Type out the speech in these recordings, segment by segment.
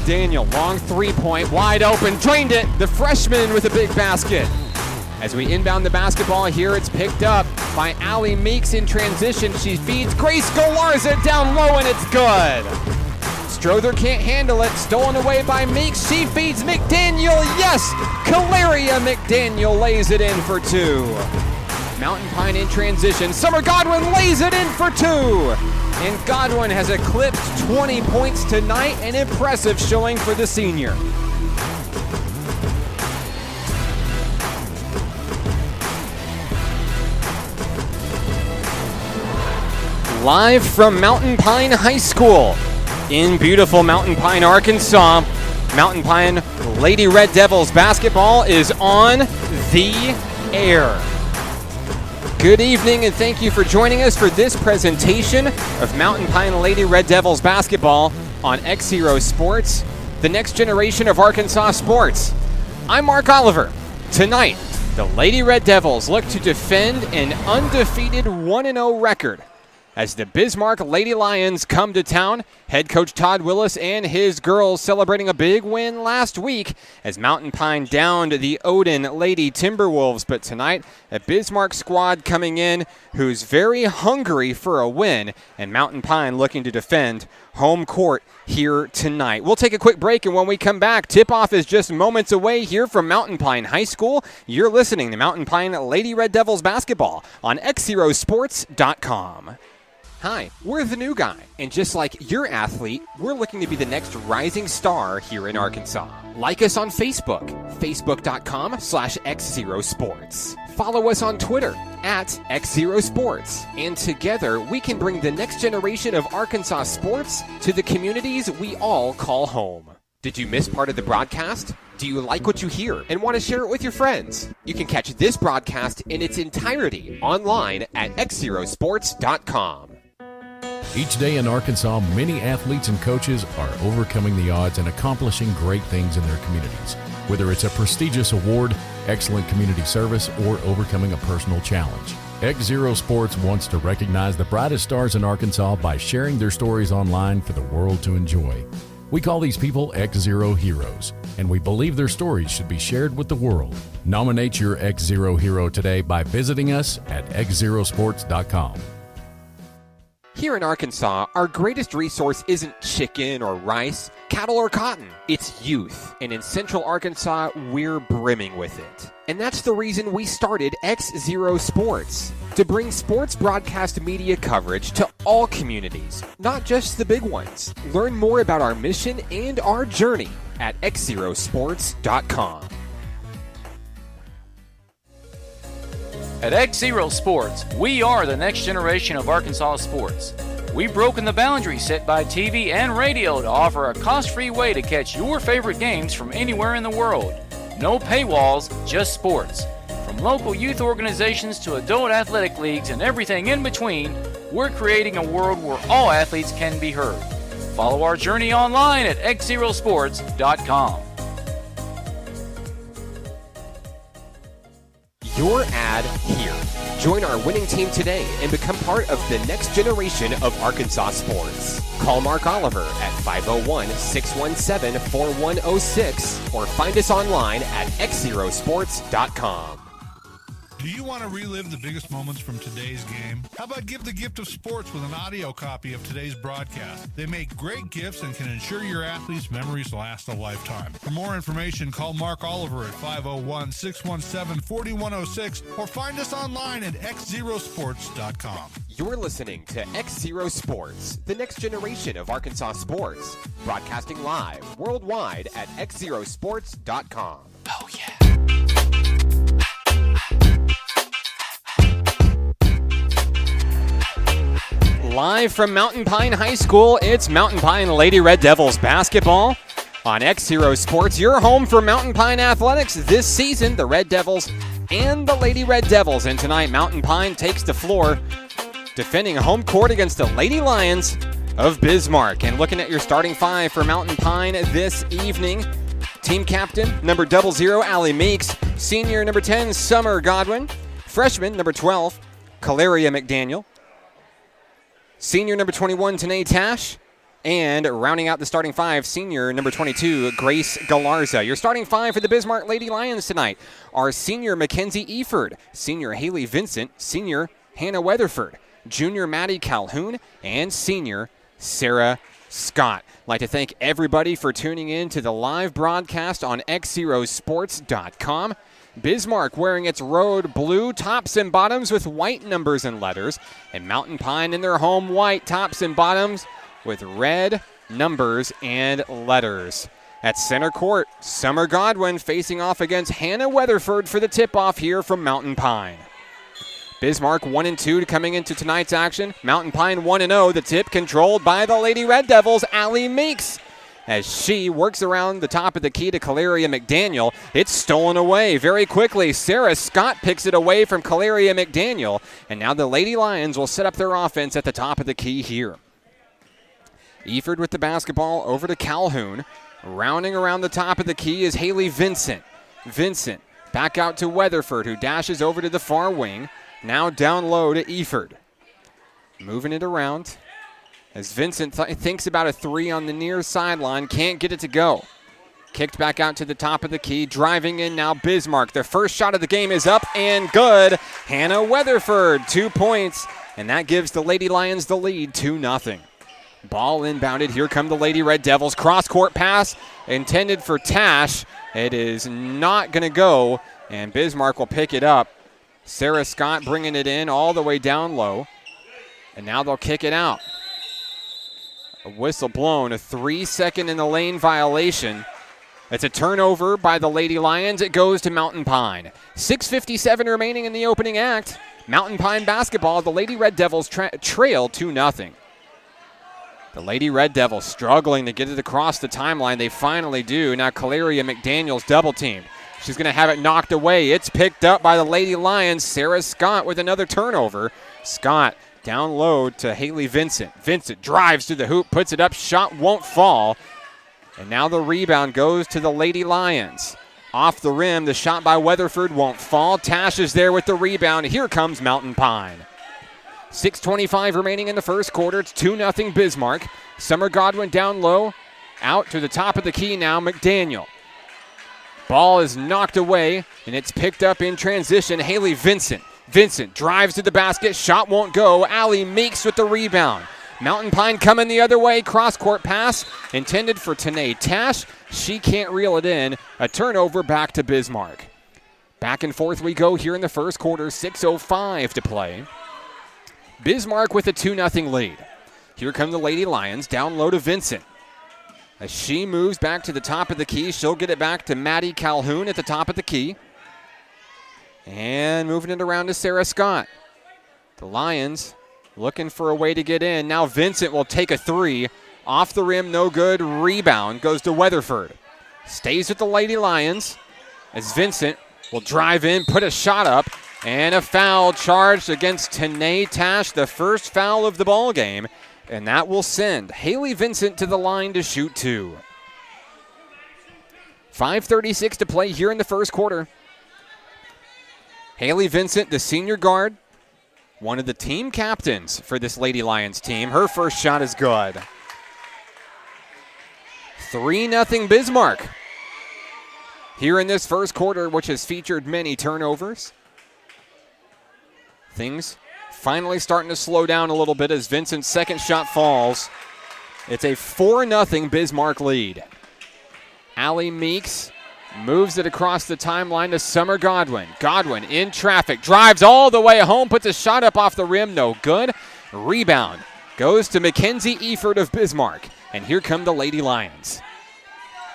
McDaniel, long three-point, wide open, drained it. The freshman with a big basket. As we inbound the basketball here, it's picked up by Allie Meeks in transition. She feeds Grace Galarza down low, and it's good. Strother can't handle it. Stolen away by Meeks. She feeds McDaniel. Yes! Caleria McDaniel lays it in for two. Mountain Pine in transition. Summer Godwin lays it in for two. And Godwin has eclipsed 20 points tonight. An impressive showing for the senior. Live from Mountain Pine High School in beautiful Mountain Pine, Arkansas. Mountain Pine Lady Red Devils basketball is on the air. Good evening and thank you for joining us for this presentation of Mountain Pine Lady Red Devils basketball on XZero Sports, the next generation of Arkansas sports. I'm Mark Oliver. Tonight, the Lady Red Devils look to defend an undefeated 1-0 record as the Bismarck Lady Lions come to town. Head coach Todd Willis and his girls celebrating a big win last week as Mountain Pine downed the Odin Lady Timberwolves. But tonight, a Bismarck squad coming in who's very hungry for a win, and Mountain Pine looking to defend home court here tonight. We'll take a quick break, and when we come back, tip-off is just moments away here from Mountain Pine High School. You're listening to Mountain Pine Lady Red Devils basketball on XZerosports.com. Hi, we're the new guy, and just like your athlete, we're looking to be the next rising star here in Arkansas. Like us on Facebook, facebook.com/XZeroSports. Follow us on Twitter @XZeroSports, and together we can bring the next generation of Arkansas sports to the communities we all call home. Did you miss part of the broadcast? Do you like what you hear and want to share it with your friends? You can catch this broadcast in its entirety online at XZeroSports.com. Each day in Arkansas, many athletes and coaches are overcoming the odds and accomplishing great things in their communities. Whether it's a prestigious award, excellent community service, or overcoming a personal challenge. XZero Sports wants to recognize the brightest stars in Arkansas by sharing their stories online for the world to enjoy. We call these people XZero Heroes, and we believe their stories should be shared with the world. Nominate your XZero hero today by visiting us at XZeroSports.com. Here in Arkansas, our greatest resource isn't chicken or rice, cattle or cotton. It's youth. And in Central Arkansas, we're brimming with it. And that's the reason we started XZero Sports, to bring sports broadcast media coverage to all communities, not just the big ones. Learn more about our mission and our journey at XZeroSports.com. At XZero Sports, we are the next generation of Arkansas sports. We've broken the boundaries set by TV and radio to offer a cost-free way to catch your favorite games from anywhere in the world. No paywalls, just sports. From local youth organizations to adult athletic leagues and everything in between, we're creating a world where all athletes can be heard. Follow our journey online at XZeroSports.com. Your ad here. Join our winning team today and become part of the next generation of Arkansas sports. Call Mark Oliver at 501-617-4106 or find us online at XZeroSports.com. Do you want to relive the biggest moments from today's game? How about give the gift of sports with an audio copy of today's broadcast? They make great gifts and can ensure your athletes' memories last a lifetime. For more information, call Mark Oliver at 501-617-4106 or find us online at XZeroSports.com. You're listening to XZero Sports, the next generation of Arkansas sports. Broadcasting live worldwide at XZeroSports.com. Oh, yeah. Live from Mountain Pine High School, it's Mountain Pine Lady Red Devils basketball on XZero Sports. Your home for Mountain Pine athletics this season, the Red Devils and the Lady Red Devils. And tonight, Mountain Pine takes the floor, defending home court against the Lady Lions of Bismarck. And looking at your starting five for Mountain Pine this evening, team captain, number 00, Allie Meeks. Senior, number 10, Summer Godwin. Freshman, number 12, Caleria McDaniel. Senior, number 21, Tanae Tash. And rounding out the starting five, senior number 22, Grace Galarza. Your starting five for the Bismarck Lady Lions tonight are senior Mackenzie Eford, senior Haley Vincent, senior Hannah Weatherford, junior Maddie Calhoun, and senior Sarah Scott. I'd like to thank everybody for tuning in to the live broadcast on XZeroSports.com. Bismarck wearing its road blue tops and bottoms with white numbers and letters, and Mountain Pine in their home white tops and bottoms with red numbers and letters. At center court, Summer Godwin facing off against Hannah Weatherford for the tip-off here from Mountain Pine. Bismarck 1-2 coming into tonight's action. Mountain Pine 1-0. The tip controlled by the Lady Red Devils, Allie Meeks. As she works around the top of the key to Caleria McDaniel, it's stolen away very quickly. Sarah Scott picks it away from Caleria McDaniel, and now the Lady Lions will set up their offense at the top of the key here. Eford with the basketball over to Calhoun. Rounding around the top of the key is Haley Vincent. Vincent back out to Weatherford, who dashes over to the far wing. Now down low to Eford. Moving it around as Vincent thinks about a three on the near sideline. Can't get it to go. Kicked back out to the top of the key. Driving in now Bismarck. Their first shot of the game is up and good. Hannah Weatherford, 2 points. And that gives the Lady Lions the lead, 2-0. Ball inbounded. Here come the Lady Red Devils. Cross-court pass intended for Tash. It is not going to go, and Bismarck will pick it up. Sarah Scott bringing it in all the way down low, and now they'll kick it out. A whistle blown, a 3-second in the lane violation. It's a turnover by the Lady Lions. It goes to Mountain Pine. 6:57 remaining in the opening act. Mountain Pine basketball. The Lady Red Devils trail 2-0. The Lady Red Devils struggling to get it across the timeline. They finally do. Now Caleria McDaniel's double teamed. She's going to have it knocked away. It's picked up by the Lady Lions. Sarah Scott with another turnover. Scott down low to Haley Vincent. Vincent drives to the hoop, puts it up. Shot won't fall. And now the rebound goes to the Lady Lions. Off the rim, the shot by Weatherford won't fall. Tash is there with the rebound. Here comes Mountain Pine. 6:25 remaining in the first quarter. It's 2-0 Bismarck. Summer Godwin down low. Out to the top of the key now, McDaniel. Ball is knocked away, and it's picked up in transition. Haley Vincent. Vincent drives to the basket. Shot won't go. Allie Meeks with the rebound. Mountain Pine coming the other way. Cross-court pass intended for Tanae Tash. She can't reel it in. A turnover back to Bismarck. Back and forth we go here in the first quarter. 6:05 to play. Bismarck with a 2-0 lead. Here come the Lady Lions, down low to Vincent. As she moves back to the top of the key, she'll get it back to Maddie Calhoun at the top of the key. And moving it around to Sarah Scott. The Lions looking for a way to get in. Now Vincent will take a three. Off the rim, no good. Rebound goes to Weatherford. Stays with the Lady Lions as Vincent will drive in, put a shot up. And a foul charged against Tanae Tash, the first foul of the ball game, and that will send Haley Vincent to the line to shoot two. 5:36 to play here in the first quarter. Haley Vincent, the senior guard, one of the team captains for this Lady Lions team. Her first shot is good. 3-0 Bismarck here in this first quarter, which has featured many turnovers. Things finally starting to slow down a little bit as Vincent's second shot falls. It's a 4-0 Bismarck lead. Allie Meeks moves it across the timeline to Summer Godwin. Godwin in traffic, drives all the way home, puts a shot up off the rim, no good. Rebound goes to Mackenzie Eford of Bismarck. And here come the Lady Lions.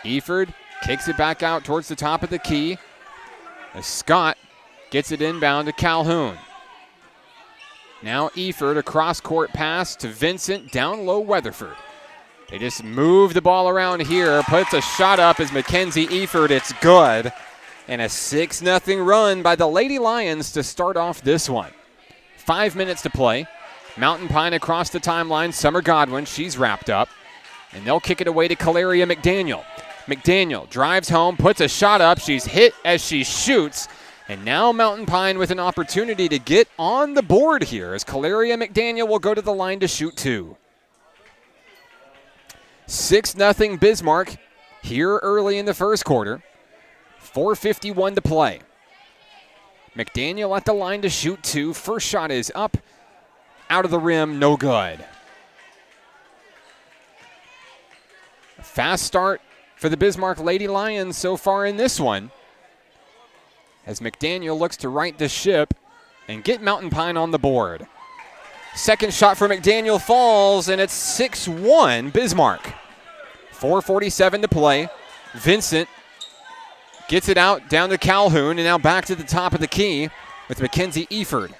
Eford kicks it back out towards the top of the key. As Scott gets it inbound to Calhoun. Now Eford, a cross-court pass to Vincent, down low Weatherford. They just move the ball around here, puts a shot up as Mackenzie Eford. It's good. And a 6-0 run by the Lady Lions to start off this one. 5 minutes to play. Mountain Pine across the timeline. Summer Godwin, she's wrapped up. And they'll kick it away to Caleria McDaniel. McDaniel drives home, puts a shot up. She's hit as she shoots. And now Mountain Pine with an opportunity to get on the board here as Caleria McDaniel will go to the line to shoot two. 6-0 Bismarck here early in the first quarter. 4:51 to play. McDaniel at the line to shoot 2. First shot is up, out of the rim, no good. A fast start for the Bismarck Lady Lions so far in this one, as McDaniel looks to right the ship and get Mountain Pine on the board. Second shot for McDaniel falls, and it's 6-1 Bismarck. 4:47 to play. Vincent gets it out down to Calhoun, and now back to the top of the key with Mackenzie Eford.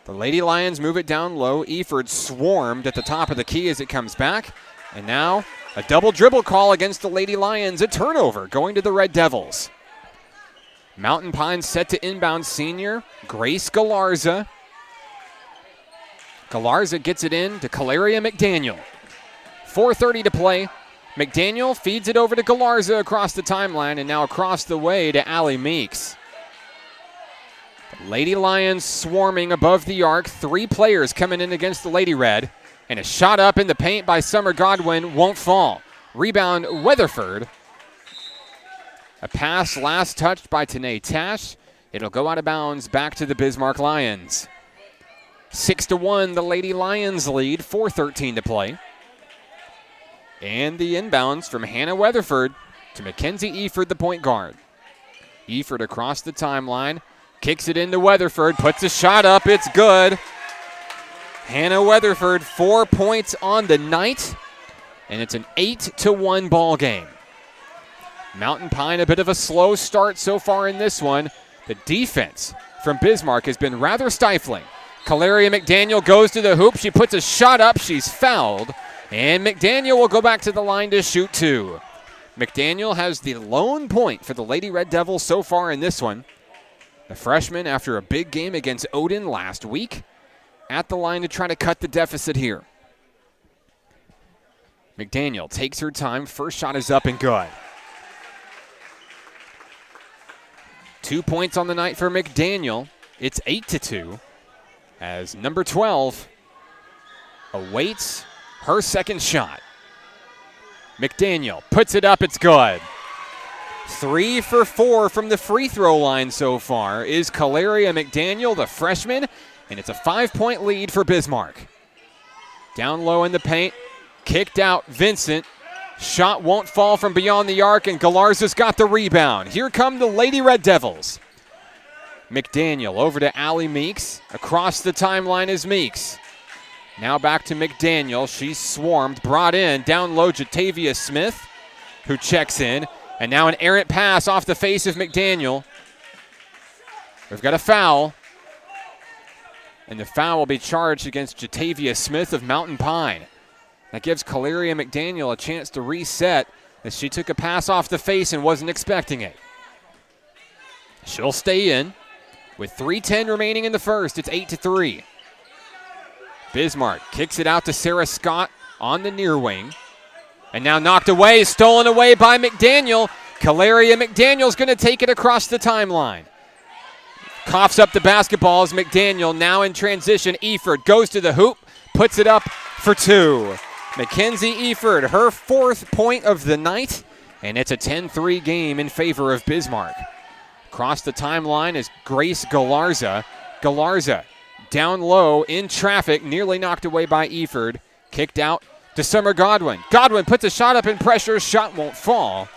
The Lady Lions move it down low. Eford swarmed at the top of the key as it comes back. And now a double dribble call against the Lady Lions. A turnover going to the Red Devils. Mountain Pine set to inbound senior Grace Galarza. Galarza gets it in to Caleria McDaniel. 4:30 to play. McDaniel feeds it over to Galarza across the timeline, and now across the way to Allie Meeks. The Lady Lions swarming above the arc. 3 players coming in against the Lady Red. And a shot up in the paint by Summer Godwin won't fall. Rebound Weatherford. A pass last touched by Tanae Tash. It'll go out of bounds back to the Bismarck Lions. 6-1 the Lady Lions lead. 4:13 to play. And the inbounds from Hannah Weatherford to Mackenzie Eford, the point guard. Eford across the timeline. Kicks it into Weatherford. Puts a shot up. It's good. Hannah Weatherford, 4 points on the night. And it's an 8-1 ball game. Mountain Pine, a bit of a slow start so far in this one. The defense from Bismarck has been rather stifling. Caleria McDaniel goes to the hoop. She puts a shot up. She's fouled. And McDaniel will go back to the line to shoot 2. McDaniel has the lone point for the Lady Red Devils so far in this one. The freshman, after a big game against Odin last week, at the line to try to cut the deficit here. McDaniel takes her time. First shot is up and good. 2 points on the night for McDaniel. It's 8-2 as number 12 awaits her second shot. McDaniel puts it up. It's good. 3 for 4 from the free throw line so far is Caleria McDaniel, the freshman, and it's a 5-point lead for Bismarck. Down low in the paint, kicked out Vincent. Shot won't fall from beyond the arc, and Galarza's got the rebound. Here come the Lady Red Devils. McDaniel over to Allie Meeks. Across the timeline is Meeks. Now back to McDaniel. She's swarmed, brought in. Down low, Jatavia Smith, who checks in. And now an errant pass off the face of McDaniel. We've got a foul. And the foul will be charged against Jatavia Smith of Mountain Pine. That gives Caleria McDaniel a chance to reset as she took a pass off the face and wasn't expecting it. She'll stay in. With 3:10 remaining in the first, it's 8-3. Bismarck kicks it out to Sarah Scott on the near wing. And now knocked away, stolen away by McDaniel. Caleria McDaniel's going to take it across the timeline. Coughs up the basketball as McDaniel now in transition. Eford goes to the hoop, puts it up for 2. Mackenzie Eford, her 4th point of the night, and it's a 10-3 game in favor of Bismarck. Across the timeline is Grace Galarza. Galarza down low in traffic, nearly knocked away by Eford. Kicked out to Summer Godwin. Godwin puts a shot up in pressure. Shot won't fall.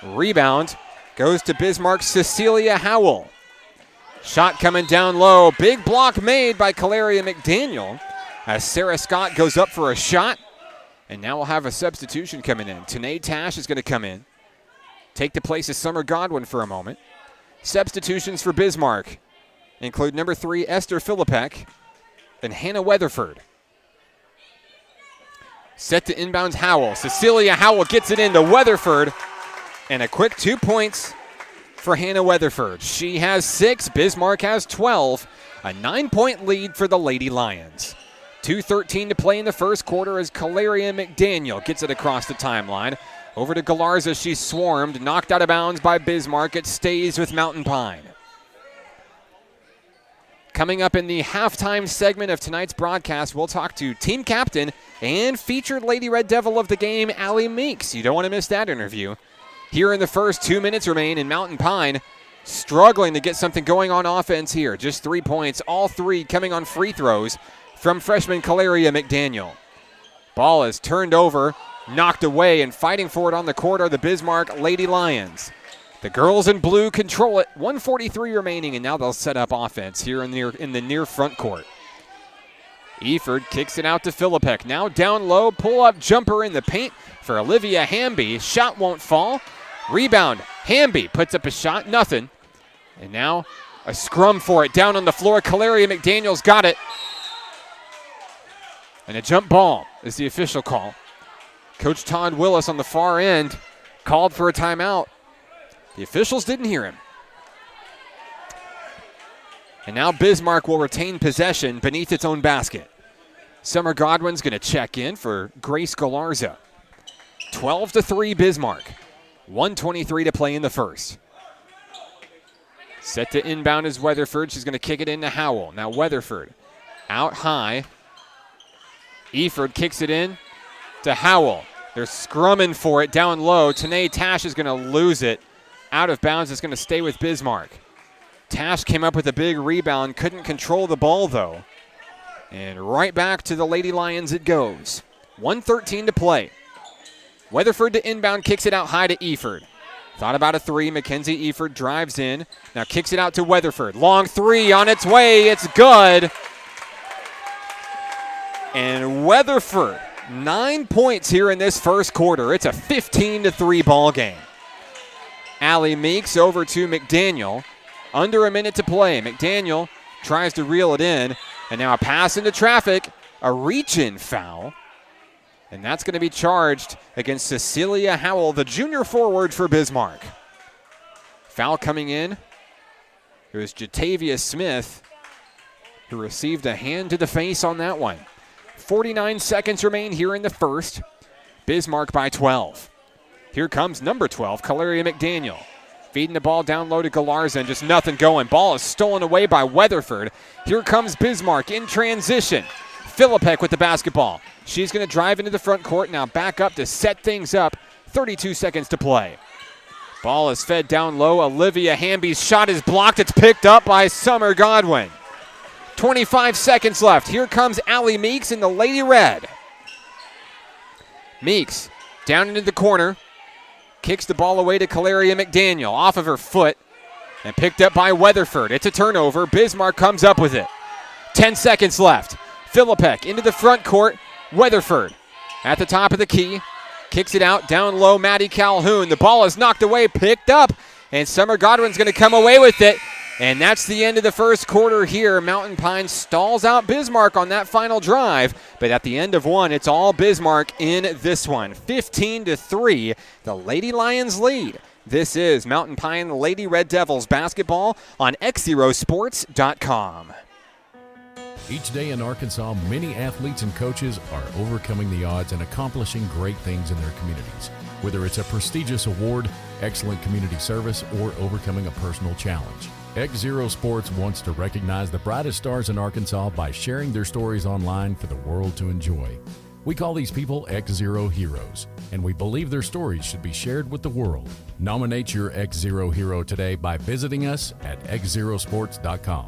Rebound goes to Bismarck's Cecilia Howell. Shot coming down low. Big block made by Caleria McDaniel as Sarah Scott goes up for a shot. And now we'll have a substitution coming in. Tanae Tash is going to come in, take the place of Summer Godwin for a moment. Substitutions for Bismarck include number 3, Esther Philippek, and Hannah Weatherford. Set to inbounds Howell. Cecilia Howell gets it into Weatherford, and a quick 2 points for Hannah Weatherford. She has 6, Bismarck has 12, a 9-point lead for the Lady Lions. 2:13 to play in the first quarter as Caleria McDaniel gets it across the timeline. Over to Galarza, she's swarmed, knocked out of bounds by Bismarck. It stays with Mountain Pine. Coming up in the halftime segment of tonight's broadcast, we'll talk to team captain and featured Lady Red Devil of the game, Allie Meeks. You don't want to miss that interview. Here in the first 2 minutes remain, in Mountain Pine struggling to get something going on offense here. Just 3 points, all three coming on free throws from freshman Caleria McDaniel. Ball is turned over, knocked away, and fighting for it on the court are the Bismarck Lady Lions. The girls in blue control it. 1:43 remaining, and now they'll set up offense here in the near front court. Eford kicks it out to Philippek. Now down low, pull-up jumper in the paint for Olivia Hamby. Shot won't fall. Rebound. Hamby puts up a shot, nothing. And now a scrum for it down on the floor. Caleria McDaniel's got it. And a jump ball is the official call. Coach Todd Willis on the far end called for a timeout. The officials didn't hear him. And now Bismarck will retain possession beneath its own basket. Summer Godwin's going to check in for Grace Galarza. 12-3 Bismarck. 1:23 to play in the first. Set to inbound is Weatherford. She's going to kick it into Howell. Now Weatherford out high. Eford kicks it in to Howell. They're scrumming for it down low. Tanae Tash is going to lose it. Out of bounds. It's going to stay with Bismarck. Tash came up with a big rebound. Couldn't control the ball, though. And right back to the Lady Lions it goes. 1:13 to play. Weatherford to inbound, kicks it out high to Eford. Thought about a three. Mackenzie Eford drives in. Now kicks it out to Weatherford. Long three on its way. It's good. And Weatherford, 9 points here in this first quarter. It's a 15-3 ball game. Allie Meeks over to McDaniel. Under a minute to play. McDaniel tries to reel it in. And now a pass into traffic. A reach-in foul. And that's going to be charged against Cecilia Howell, the junior forward for Bismarck. Foul coming in. It was Jatavia Smith who received a hand to the face on that one. 49 seconds remain here in the first. Bismarck by 12. Here comes number 12, Caleria McDaniel. Feeding the ball down low to Galarza and just nothing going. Ball is stolen away by Weatherford. Here comes Bismarck in transition. Philippek with the basketball. She's going to drive into the front court. Now back up to set things up. 32 seconds to play. Ball is fed down low. Olivia Hamby's shot is blocked. It's picked up by Summer Godwin. 25 seconds left. Here comes Allie Meeks in the Lady Red. Meeks down into the corner. Kicks the ball away to Caleria McDaniel off of her foot and picked up by Weatherford. It's a turnover. Bismarck comes up with it. 10 seconds left. Philippek into the front court. Weatherford at the top of the key. Kicks it out down low. Maddie Calhoun. The ball is knocked away, picked up, and Summer Godwin's going to come away with it. And that's the end of the first quarter here. Mountain Pine stalls out Bismarck on that final drive. But at the end of one, it's all Bismarck in this one. 15-3, the Lady Lions lead. This is Mountain Pine Lady Red Devils basketball on XZeroSports.com. Each day in Arkansas, many athletes and coaches are overcoming the odds and accomplishing great things in their communities. Whether it's a prestigious award, excellent community service, or overcoming a personal challenge. XZero Sports wants to recognize the brightest stars in Arkansas by sharing their stories online for the world to enjoy. We call these people XZero heroes, and we believe their stories should be shared with the world. Nominate your XZero hero today by visiting us at XZeroSports.com.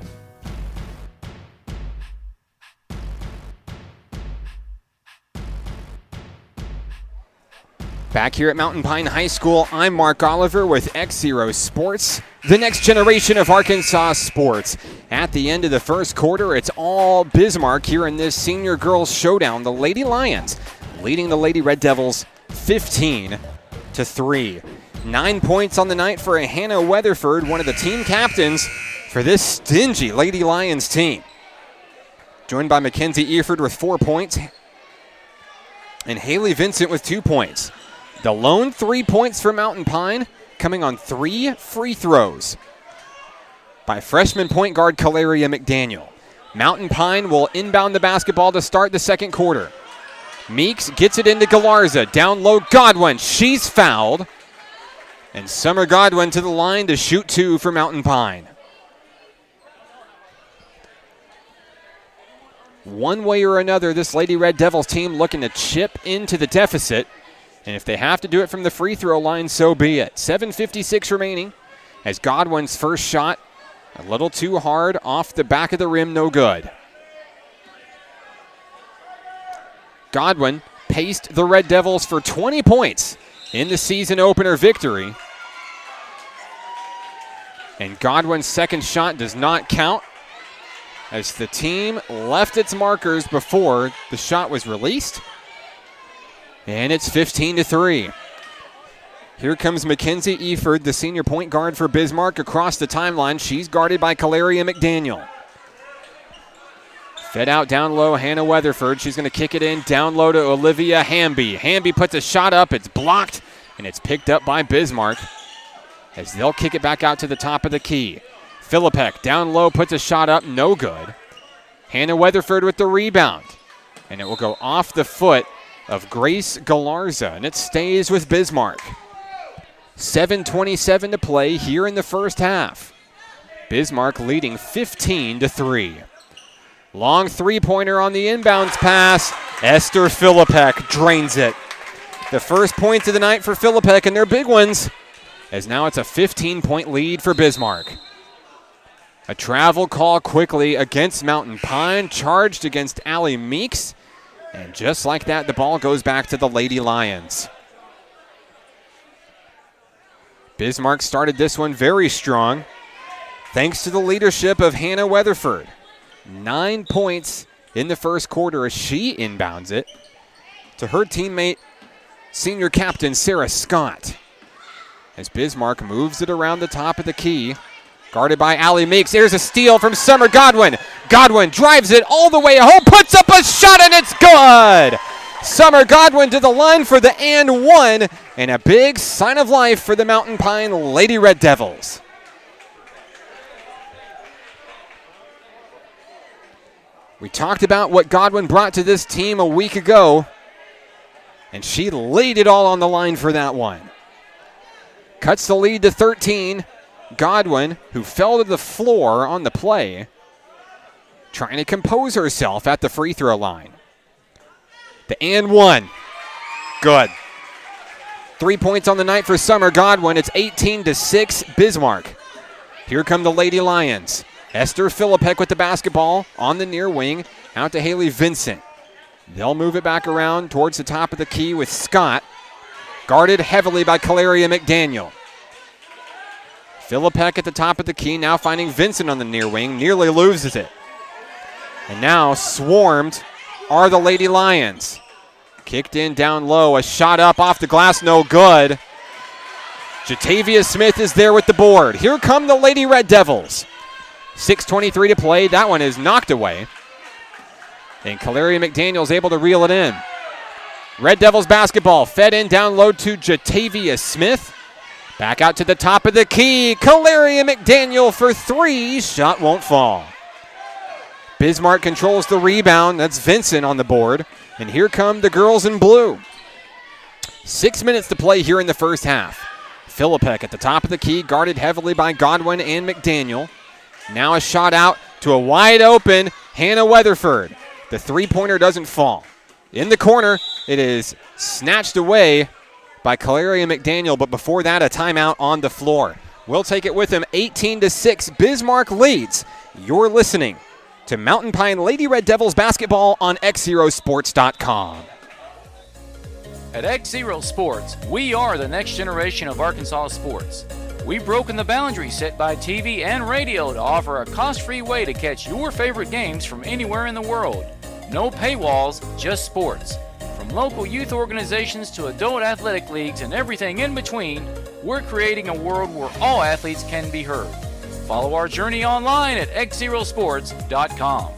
Back here at Mountain Pine High School, I'm Mark Oliver with XZero Sports, the next generation of Arkansas sports. At the end of the first quarter, it's all Bismarck here in this senior girls showdown. The Lady Lions leading the Lady Red Devils 15-3. 9 points on the night for Hannah Weatherford, one of the team captains for this stingy Lady Lions team. Joined by Mackenzie Eford with 4 points and Haley Vincent with 2 points. The lone 3 points for Mountain Pine coming on 3 free throws by freshman point guard Caleria McDaniel. Mountain Pine will inbound the basketball to start the second quarter. Meeks gets it into Galarza. Down low, Godwin. She's fouled. And Summer Godwin to the line to shoot 2 for Mountain Pine. One way or another, this Lady Red Devils team looking to chip into the deficit. And if they have to do it from the free throw line, so be it. 7:56 remaining as Godwin's first shot, a little too hard, off the back of the rim, no good. Godwin paced the Red Devils for 20 points in the season opener victory. And Godwin's second shot does not count as the team left its markers before the shot was released. And it's 15-3. Here comes Mackenzie Eford, the senior point guard for Bismarck, across the timeline. She's guarded by Kalaria McDaniel. Fed out down low, Hannah Weatherford. She's going to kick it in down low to Olivia Hamby. Hamby puts a shot up. It's blocked, and it's picked up by Bismarck as they'll kick it back out to the top of the key. Philippek down low puts a shot up. No good. Hannah Weatherford with the rebound, and it will go off the foot of Grace Galarza, and it stays with Bismarck. 7:27 to play here in the first half. Bismarck leading 15-3. Long three-pointer on the inbounds pass. Esther Philippek drains it. The first points of the night for Philippek, and they're big ones, as now it's a 15-point lead for Bismarck. A travel call quickly against Mountain Pine, charged against Allie Meeks. And just like that, the ball goes back to the Lady Lions. Bismarck started this one very strong, thanks to the leadership of Hannah Weatherford. 9 points in the first quarter as she inbounds it to her teammate, senior captain Sarah Scott. As Bismarck moves it around the top of the key, guarded by Allie Meeks. There's a steal from Summer Godwin. Godwin drives it all the way home, puts up a shot, and it's good! Summer Godwin to the line for the and one, and a big sign of life for the Mountain Pine Lady Red Devils. We talked about what Godwin brought to this team a week ago, and she laid it all on the line for that one. Cuts the lead to 13. Godwin, who fell to the floor on the play, trying to compose herself at the free throw line. The and one. Good. 3 points on the night for Summer Godwin. It's 18-6 Bismarck. Here come the Lady Lions. Esther Philippek with the basketball on the near wing. Out to Haley Vincent. They'll move it back around towards the top of the key with Scott. Guarded heavily by Kalaria McDaniel. Philippek at the top of the key, now finding Vincent on the near wing, nearly loses it. And now swarmed are the Lady Lions. Kicked in down low, a shot up off the glass, no good. Jatavia Smith is there with the board. Here come the Lady Red Devils. 6:23 to play, that one is knocked away. And Kalaria McDaniel's able to reel it in. Red Devils basketball, fed in down low to Jatavia Smith. Back out to the top of the key. Kalaria McDaniel for three. Shot won't fall. Bismarck controls the rebound. That's Vincent on the board. And here come the girls in blue. 6 minutes to play here in the first half. Philippek at the top of the key, guarded heavily by Godwin and McDaniel. Now a shot out to a wide open Hannah Weatherford. The three-pointer doesn't fall. In the corner, it is snatched away by Kalaria McDaniel, but before that, a timeout on the floor. We'll take it with him. 18-6. Bismarck leads. You're listening to Mountain Pine Lady Red Devils basketball on XZeroSports.com. At XZero Sports, we are the next generation of Arkansas sports. We've broken the boundaries set by TV and radio to offer a cost-free way to catch your favorite games from anywhere in the world. No paywalls, just sports. From local youth organizations to adult athletic leagues and everything in between, we're creating a world where all athletes can be heard. Follow our journey online at XZeroSports.com.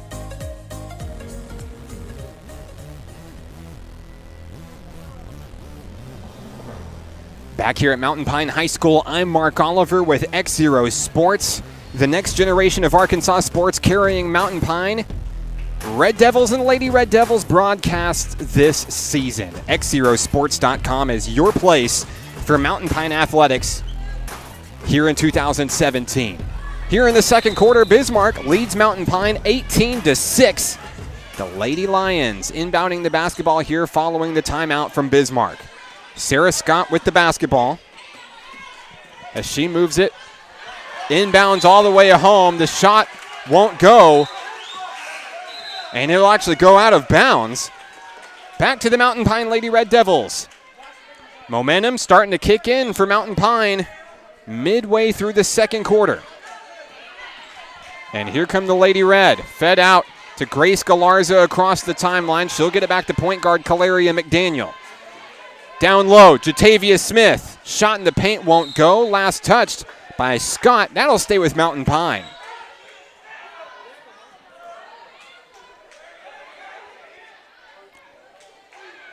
Back here at Mountain Pine High School, I'm Mark Oliver with XZero Sports, the next generation of Arkansas sports carrying Mountain Pine. Red Devils and Lady Red Devils broadcast this season. XZeroSports.com is your place for Mountain Pine athletics here in 2017. Here in the second quarter, Bismarck leads Mountain Pine 18-6. The Lady Lions inbounding the basketball here following the timeout from Bismarck. Sarah Scott with the basketball. As she moves it, inbounds all the way home. The shot won't go, and it'll actually go out of bounds. Back to the Mountain Pine Lady Red Devils. Momentum starting to kick in for Mountain Pine midway through the second quarter. And here come the Lady Red. Fed out to Grace Galarza across the timeline. She'll get it back to point guard Caleria McDaniel. Down low, Jatavia Smith. Shot in the paint won't go. Last touched by Scott. That'll stay with Mountain Pine.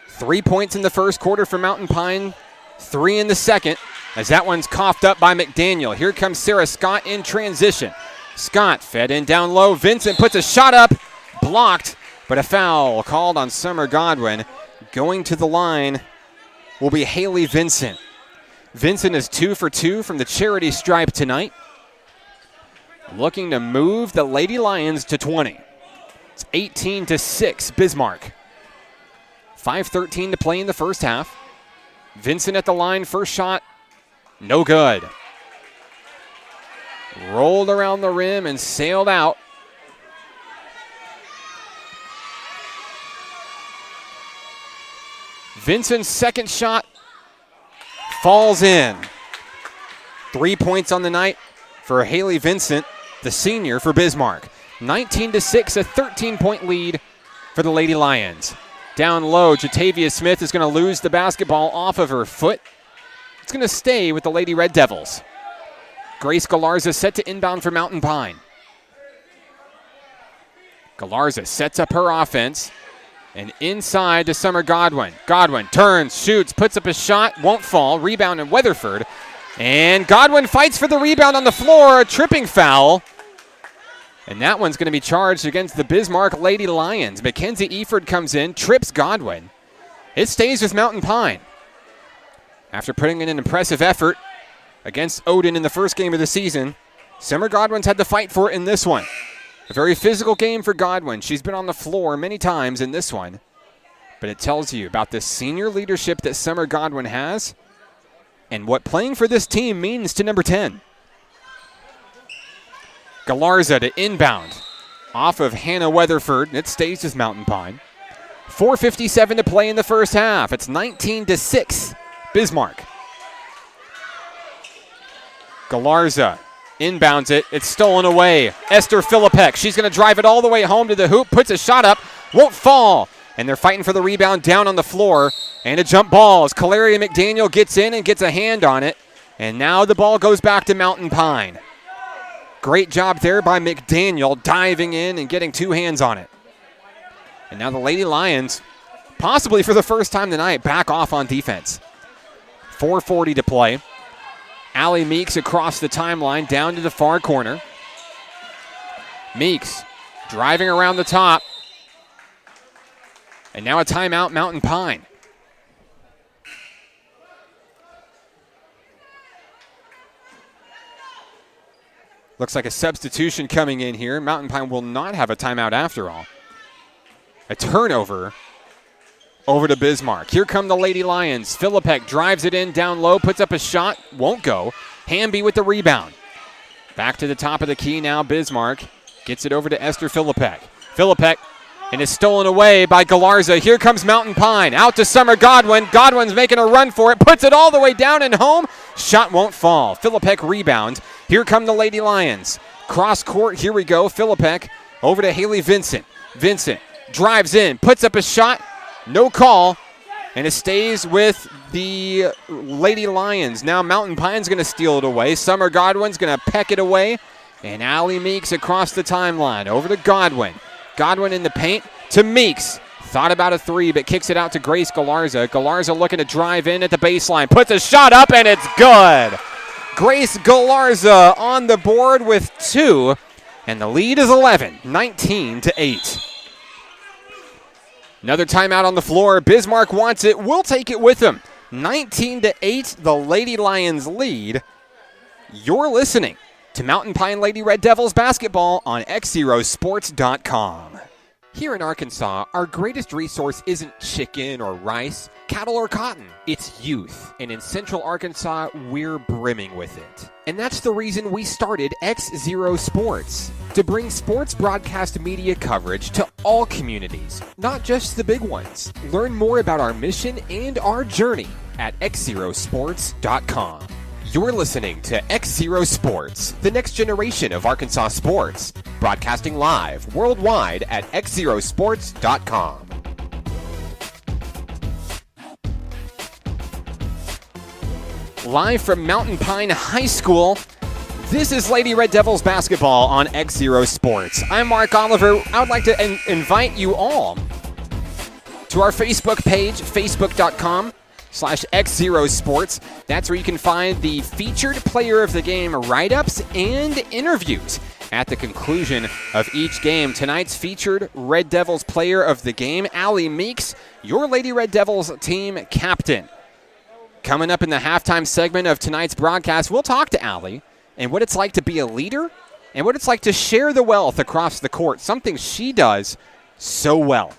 Three points in the first quarter for Mountain Pine. 3 in the second, as that one's coughed up by McDaniel. Here comes Sarah Scott in transition. Scott fed in down low. Vincent puts a shot up. Blocked, but a foul called on Summer Godwin. Going to the line will be Haley Vincent. Vincent is 2 for 2 from the charity stripe tonight. Looking to move the Lady Lions to 20. It's 18-6 Bismarck. 5:13 to play in the first half. Vincent at the line, first shot, no good. Rolled around the rim and sailed out. Vincent's second shot falls in. 3 points on the night for Haley Vincent, the senior for Bismarck. 19-6, a 13-point lead for the Lady Lions. Down low, Jatavia Smith is going to lose the basketball off of her foot. It's going to stay with the Lady Red Devils. Grace Galarza set to inbound for Mountain Pine. Galarza sets up her offense. And inside to Summer Godwin. Godwin turns, shoots, puts up a shot, won't fall. Rebound in Weatherford. And Godwin fights for the rebound on the floor. A tripping foul. And that one's going to be charged against the Bismarck Lady Lions. Mackenzie Eford comes in, trips Godwin. It stays with Mountain Pine. After putting in an impressive effort against Odin in the first game of the season, Summer Godwin's had to fight for it in this one. A very physical game for Godwin. She's been on the floor many times in this one. But it tells you about the senior leadership that Summer Godwin has and what playing for this team means to number 10. Galarza to inbound off of Hannah Weatherford. It stays with Mountain Pine. 4:57 to play in the first half. It's 19-6 Bismarck. Galarza inbounds it. It's stolen away. Esther Philippek. She's going to drive it all the way home to the hoop. Puts a shot up. Won't fall. And they're fighting for the rebound down on the floor. And a jump ball as Caleria McDaniel gets in and gets a hand on it. And now the ball goes back to Mountain Pine. Great job there by McDaniel diving in and getting two hands on it. And now the Lady Lions, possibly for the first time tonight, back off on defense. 4:40 to play. Allie Meeks across the timeline down to the far corner. Meeks driving around the top. And now a timeout, Mountain Pine. Looks like a substitution coming in here. Mountain Pine will not have a timeout after all. A turnover over to Bismarck. Here come the Lady Lions. Philippek drives it in down low, puts up a shot, won't go. Hamby with the rebound. Back to the top of the key now, Bismarck. Gets it over to Esther Philippek. Philippek, and is stolen away by Galarza. Here comes Mountain Pine. Out to Summer Godwin. Godwin's making a run for it. Puts it all the way down and home. Shot won't fall. Philippek rebound. Here come the Lady Lions. Cross court, here we go. Philippek over to Haley Vincent. Vincent drives in, puts up a shot. No call. And it stays with the Lady Lions. Now Mountain Pine's going to steal it away. Summer Godwin's going to peck it away. And Allie Meeks across the timeline. Over to Godwin. Godwin in the paint to Meeks. Thought about a three, but kicks it out to Grace Galarza. Galarza looking to drive in at the baseline. Puts a shot up, and it's good. Grace Galarza on the board with two. And the lead is 11, 19-8. Another timeout on the floor. Bismarck wants it. We'll take it with them. 19-8, the Lady Lions lead. You're listening to Mountain Pine Lady Red Devils basketball on XZeroSports.com. Here in Arkansas, our greatest resource isn't chicken or rice, cattle or cotton. It's youth. And in Central Arkansas, we're brimming with it. And that's the reason we started XZero Sports, to bring sports broadcast media coverage to all communities, not just the big ones. Learn more about our mission and our journey at XZeroSports.com. You're listening to XZero Sports, the next generation of Arkansas sports, broadcasting live worldwide at XZeroSports.com. Live from Mountain Pine High School, this is Lady Red Devils basketball on XZero Sports. I'm Mark Oliver. I would like to invite you all to our Facebook page, facebook.com/XZero Sports. That's where you can find the featured player of the game write-ups and interviews at the conclusion of each game. Tonight's featured Red Devils player of the game, Allie Meeks, your Lady Red Devils team captain. Coming up in the halftime segment of tonight's broadcast, we'll talk to Allie and what it's like to be a leader and what it's like to share the wealth across the court, something she does so well.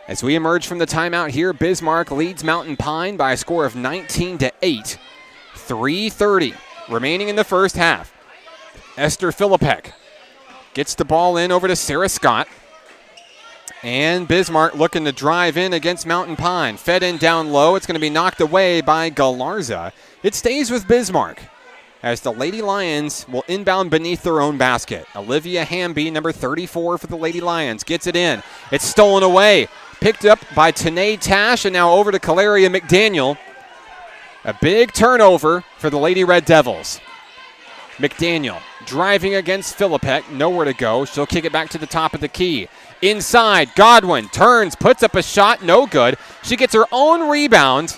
As we emerge from the timeout here, Bismarck leads Mountain Pine by a score of 19-8. 3:30 remaining in the first half. Esther Philippek gets the ball in over to Sarah Scott. And Bismarck looking to drive in against Mountain Pine. Fed in down low. It's going to be knocked away by Galarza. It stays with Bismarck as the Lady Lions will inbound beneath their own basket. Olivia Hamby, number 34 for the Lady Lions, gets it in. It's stolen away. Picked up by Tanae Tash, and now over to Caleria McDaniel. A big turnover for the Lady Red Devils. McDaniel driving against Philippek. Nowhere to go. She'll kick it back to the top of the key. Inside, Godwin turns, puts up a shot, no good. She gets her own rebound,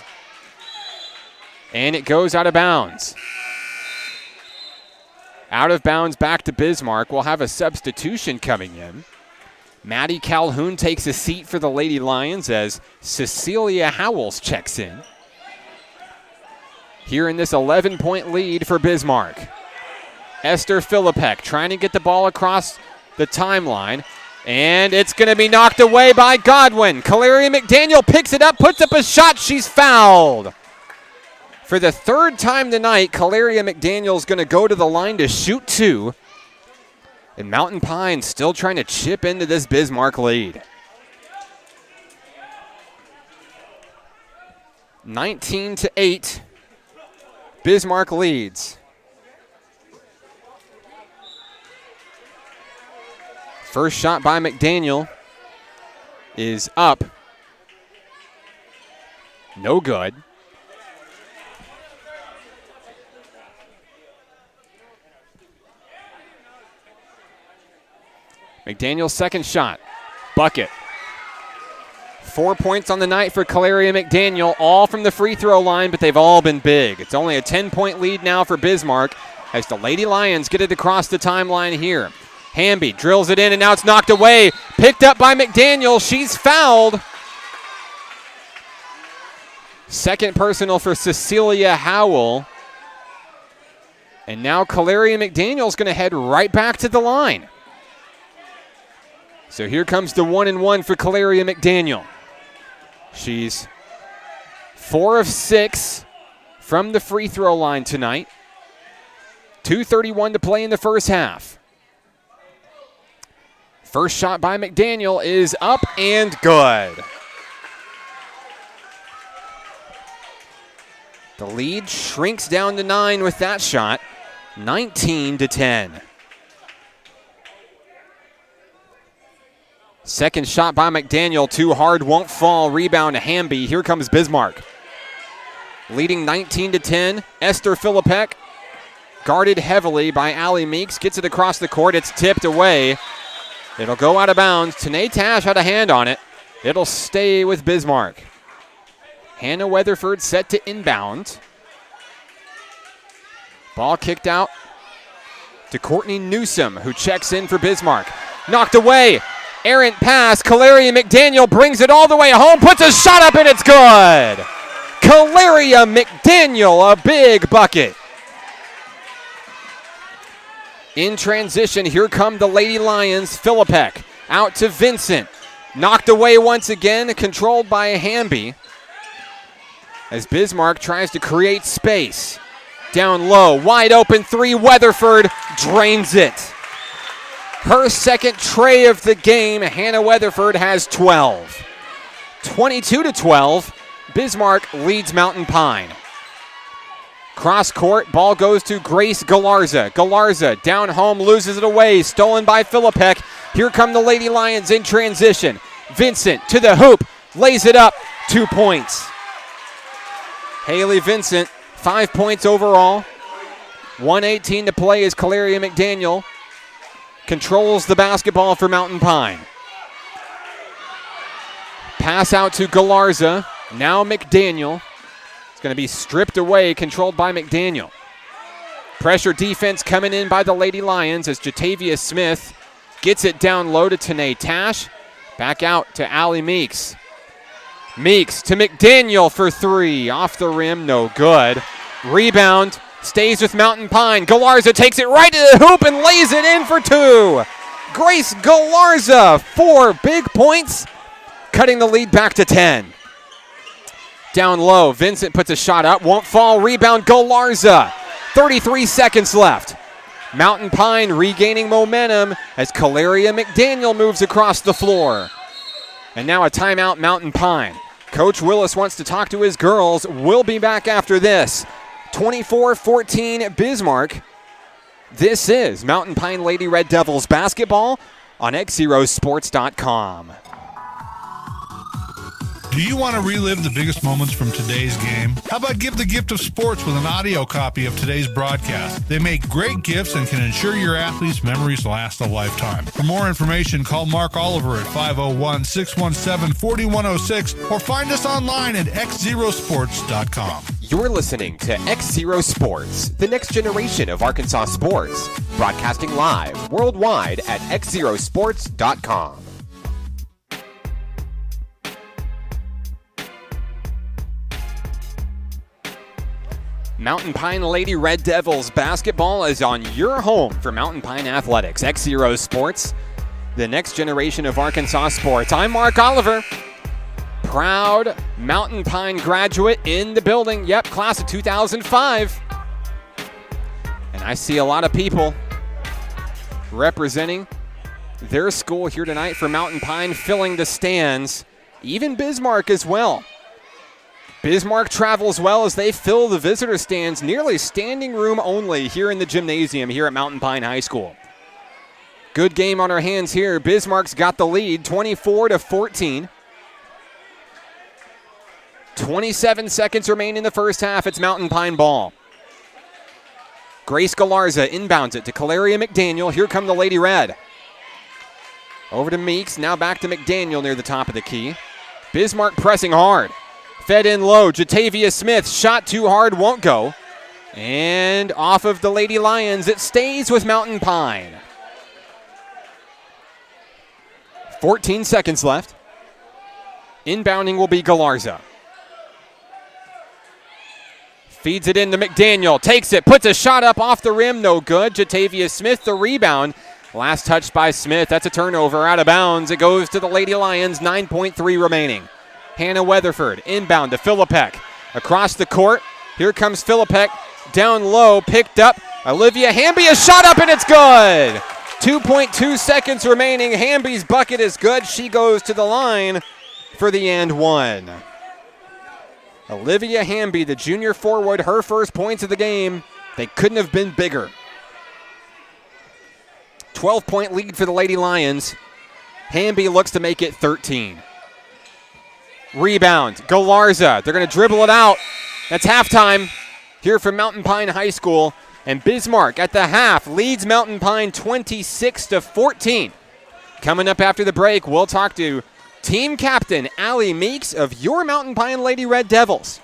and it goes out of bounds. Out of bounds back to Bismarck. We'll have a substitution coming in. Maddie Calhoun takes a seat for the Lady Lions as Cecilia Howells checks in. Here in this 11-point lead for Bismarck. Esther Philippek trying to get the ball across the timeline. And it's going to be knocked away by Godwin. Caleria McDaniel picks it up, puts up a shot. She's fouled. For the third time tonight, Caleria McDaniel is going to go to the line to shoot two. And Mountain Pine still trying to chip into this Bismarck lead. 19-8. Bismarck leads. First shot by McDaniel is up. No good. McDaniel's second shot. Bucket. 4 points on the night for Caleria McDaniel, all from the free throw line, but they've all been big. It's only a 10-point lead now for Bismarck as the Lady Lions get it across the timeline here. Hamby drills it in, and now it's knocked away. Picked up by McDaniel. She's fouled. Second personal for Cecilia Howell. And now Caleria McDaniel's going to head right back to the line. So here comes the 1-and-1 for Caleria McDaniel. She's 4 of 6 from the free throw line tonight. 2:31 to play in the first half. First shot by McDaniel is up and good. The lead shrinks down to 9 with that shot. 19-10. Second shot by McDaniel, too hard, won't fall. Rebound to Hamby. Here comes Bismarck. Leading 19-10. Esther Philippek, guarded heavily by Allie Meeks, gets it across the court. It's tipped away. It'll go out of bounds. Tanae Tash had a hand on it. It'll stay with Bismarck. Hannah Weatherford set to inbound. Ball kicked out to Courtney Newsom, who checks in for Bismarck. Knocked away. Errant pass. Caleria McDaniel brings it all the way home. Puts a shot up, and it's good. Caleria McDaniel, a big bucket. In transition, here come the Lady Lions. Philippek Out to Vincent. Knocked away once again, controlled by Hamby. As Bismarck tries to create space. Down low, wide open three, Weatherford drains it. Her second tray of the game, Hannah Weatherford has 12. 22-12, Bismarck leads Mountain Pine. Cross court, ball goes to Grace Galarza. Galarza down home, loses it away, stolen by Philippek. Here come the Lady Lions in transition. Vincent to the hoop, lays it up, 2 points. Haley Vincent, 5 points overall. 1:18 to play as Caleria McDaniel controls the basketball for Mountain Pine. Pass out to Galarza, now McDaniel. It's going to be stripped away, controlled by McDaniel. Pressure defense coming in by the Lady Lions as Jatavia Smith gets it down low to Tanae Tash. Back out to Allie Meeks. Meeks to McDaniel for three. Off the rim, no good. Rebound, stays with Mountain Pine. Galarza takes it right to the hoop and lays it in for two. Grace Galarza, 4 big points, cutting the lead back to 10. Down low, Vincent puts a shot up, won't fall. Rebound, Galarza. 33 seconds left. Mountain Pine regaining momentum as Caleria McDaniel moves across the floor. And now a timeout, Mountain Pine. Coach Willis wants to talk to his girls. We'll be back after this. 24-14 Bismarck. This is Mountain Pine Lady Red Devils basketball on XZeroSports.com. Do you want to relive the biggest moments from today's game? How about give the gift of sports with an audio copy of today's broadcast? They make great gifts and can ensure your athletes' memories last a lifetime. For more information, call Mark Oliver at 501-617-4106 or find us online at XZeroSports.com. You're listening to XZero Sports, the next generation of Arkansas sports, broadcasting live worldwide at XZeroSports.com. Mountain Pine Lady Red Devils basketball is on your home for Mountain Pine Athletics. XZero Sports, the next generation of Arkansas sports. I'm Mark Oliver, proud Mountain Pine graduate in the building. Yep, class of 2005. And I see a lot of people representing their school here tonight for Mountain Pine, filling the stands, even Bismarck as well. Bismarck travels well as they fill the visitor stands, nearly standing room only here in the gymnasium here at Mountain Pine High School. Good game on our hands here. Bismarck's got the lead, 24-14. 27 seconds remain in the first half. It's Mountain Pine ball. Grace Galarza inbounds it to Caleria McDaniel. Here come the Lady Red. Over to Meeks, now back to McDaniel near the top of the key. Bismarck pressing hard. Fed in low, Jatavia Smith, shot too hard, won't go. And off of the Lady Lions, it stays with Mountain Pine. 14 seconds left. Inbounding will be Galarza. Feeds it into McDaniel, takes it, puts a shot up off the rim, no good. Jatavia Smith, the rebound. Last touch by Smith, that's a turnover, out of bounds. It goes to the Lady Lions, 9.3 remaining. Hannah Weatherford, inbound to Philippek. Across the court, here comes Philippek. Down low, picked up. Olivia Hamby, a shot up and it's good. 2.2 seconds remaining. Hamby's bucket is good. She goes to the line for the and one. Olivia Hamby, the junior forward, her first points of the game. They couldn't have been bigger. 12-point lead for the Lady Lions. Hamby looks to make it 13. Rebound, Galarza. They're going to dribble it out. That's halftime here from Mountain Pine High School. And Bismarck at the half leads Mountain Pine 26-14. Coming up after the break, we'll talk to team captain Allie Meeks of your Mountain Pine Lady Red Devils.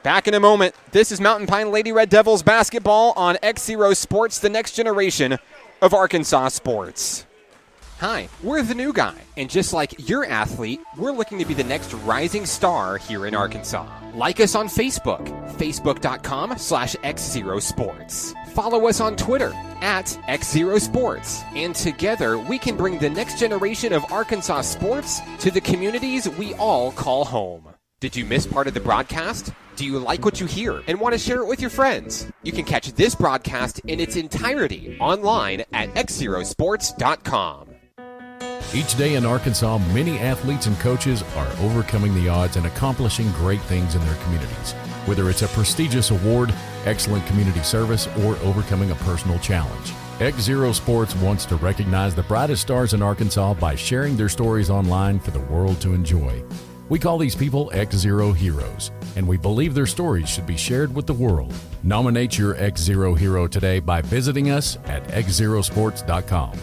Back in a moment. This is Mountain Pine Lady Red Devils basketball on XZero Sports, the next generation of Arkansas sports. Hi, we're the new guy, and just like your athlete, we're looking to be the next rising star here in Arkansas. Like us on Facebook, facebook.com/XZero Sports. Follow us on Twitter @XZero Sports, and together we can bring the next generation of Arkansas sports to the communities we all call home. Did you miss part of the broadcast? Do you like what you hear and want to share it with your friends? You can catch this broadcast in its entirety online at XZeroSports.com. Each day in Arkansas, many athletes and coaches are overcoming the odds and accomplishing great things in their communities. Whether it's a prestigious award, excellent community service, or overcoming a personal challenge. XZero Sports wants to recognize the brightest stars in Arkansas by sharing their stories online for the world to enjoy. We call these people XZero heroes, and we believe their stories should be shared with the world. Nominate your XZero hero today by visiting us at XZeroSports.com.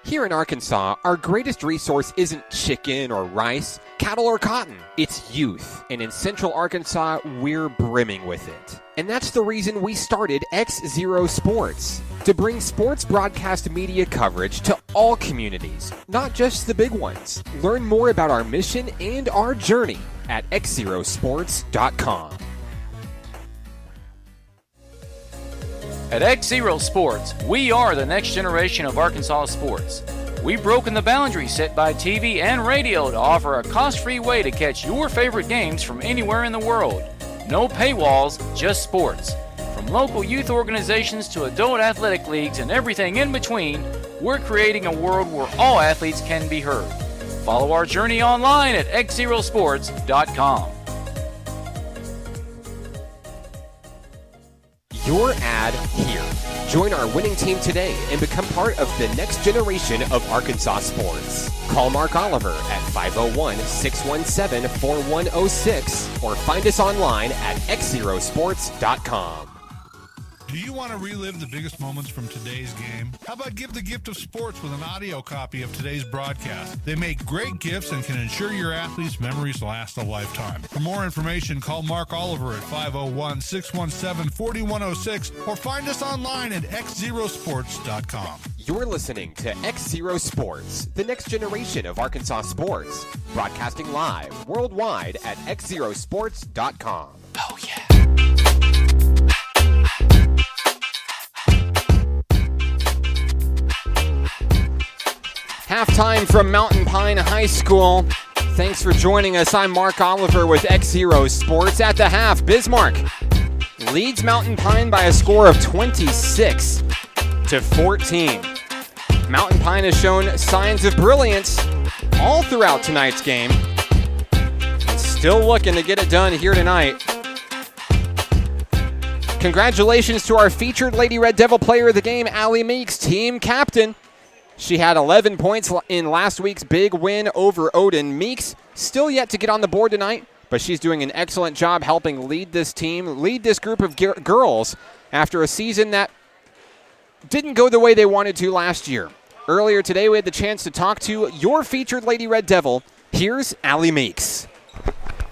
Here in Arkansas, our greatest resource isn't chicken or rice, cattle or cotton. It's youth. And in Central Arkansas, we're brimming with it. And that's the reason we started XZero Sports, to bring sports broadcast media coverage to all communities, not just the big ones. Learn more about our mission and our journey at XZeroSports.com. At XZero Sports, we are the next generation of Arkansas sports. We've broken the boundaries set by TV and radio to offer a cost-free way to catch your favorite games from anywhere in the world. No paywalls, just sports. From local youth organizations to adult athletic leagues and everything in between, we're creating a world where all athletes can be heard. Follow our journey online at XZeroSports.com. Your ad here. Join our winning team today and become part of the next generation of Arkansas sports. Call Mark Oliver at 501-617-4106 or find us online at XZeroSports.com. Do you want to relive the biggest moments from today's game? How about give the gift of sports with an audio copy of today's broadcast? They make great gifts and can ensure your athletes' memories last a lifetime. For more information, call Mark Oliver at 501-617-4106 or find us online at XZeroSports.com. You're listening to XZero Sports, the next generation of Arkansas sports. Broadcasting live worldwide at XZeroSports.com. Oh, yeah. Halftime from Mountain Pine High School. Thanks for joining us. I'm Mark Oliver with XZero Sports. At the half, Bismarck leads Mountain Pine by a score of 26-14. Mountain Pine has shown signs of brilliance all throughout tonight's game. And still looking to get it done here tonight. Congratulations to our featured Lady Red Devil player of the game, Allie Meeks, team captain. She had 11 points in last week's big win over Odin. Meeks still yet to get on the board tonight, but she's doing an excellent job helping lead this team, lead this group of girls after a season that didn't go the way they wanted to last year. Earlier today, we had the chance to talk to your featured Lady Red Devil. Here's Allie Meeks.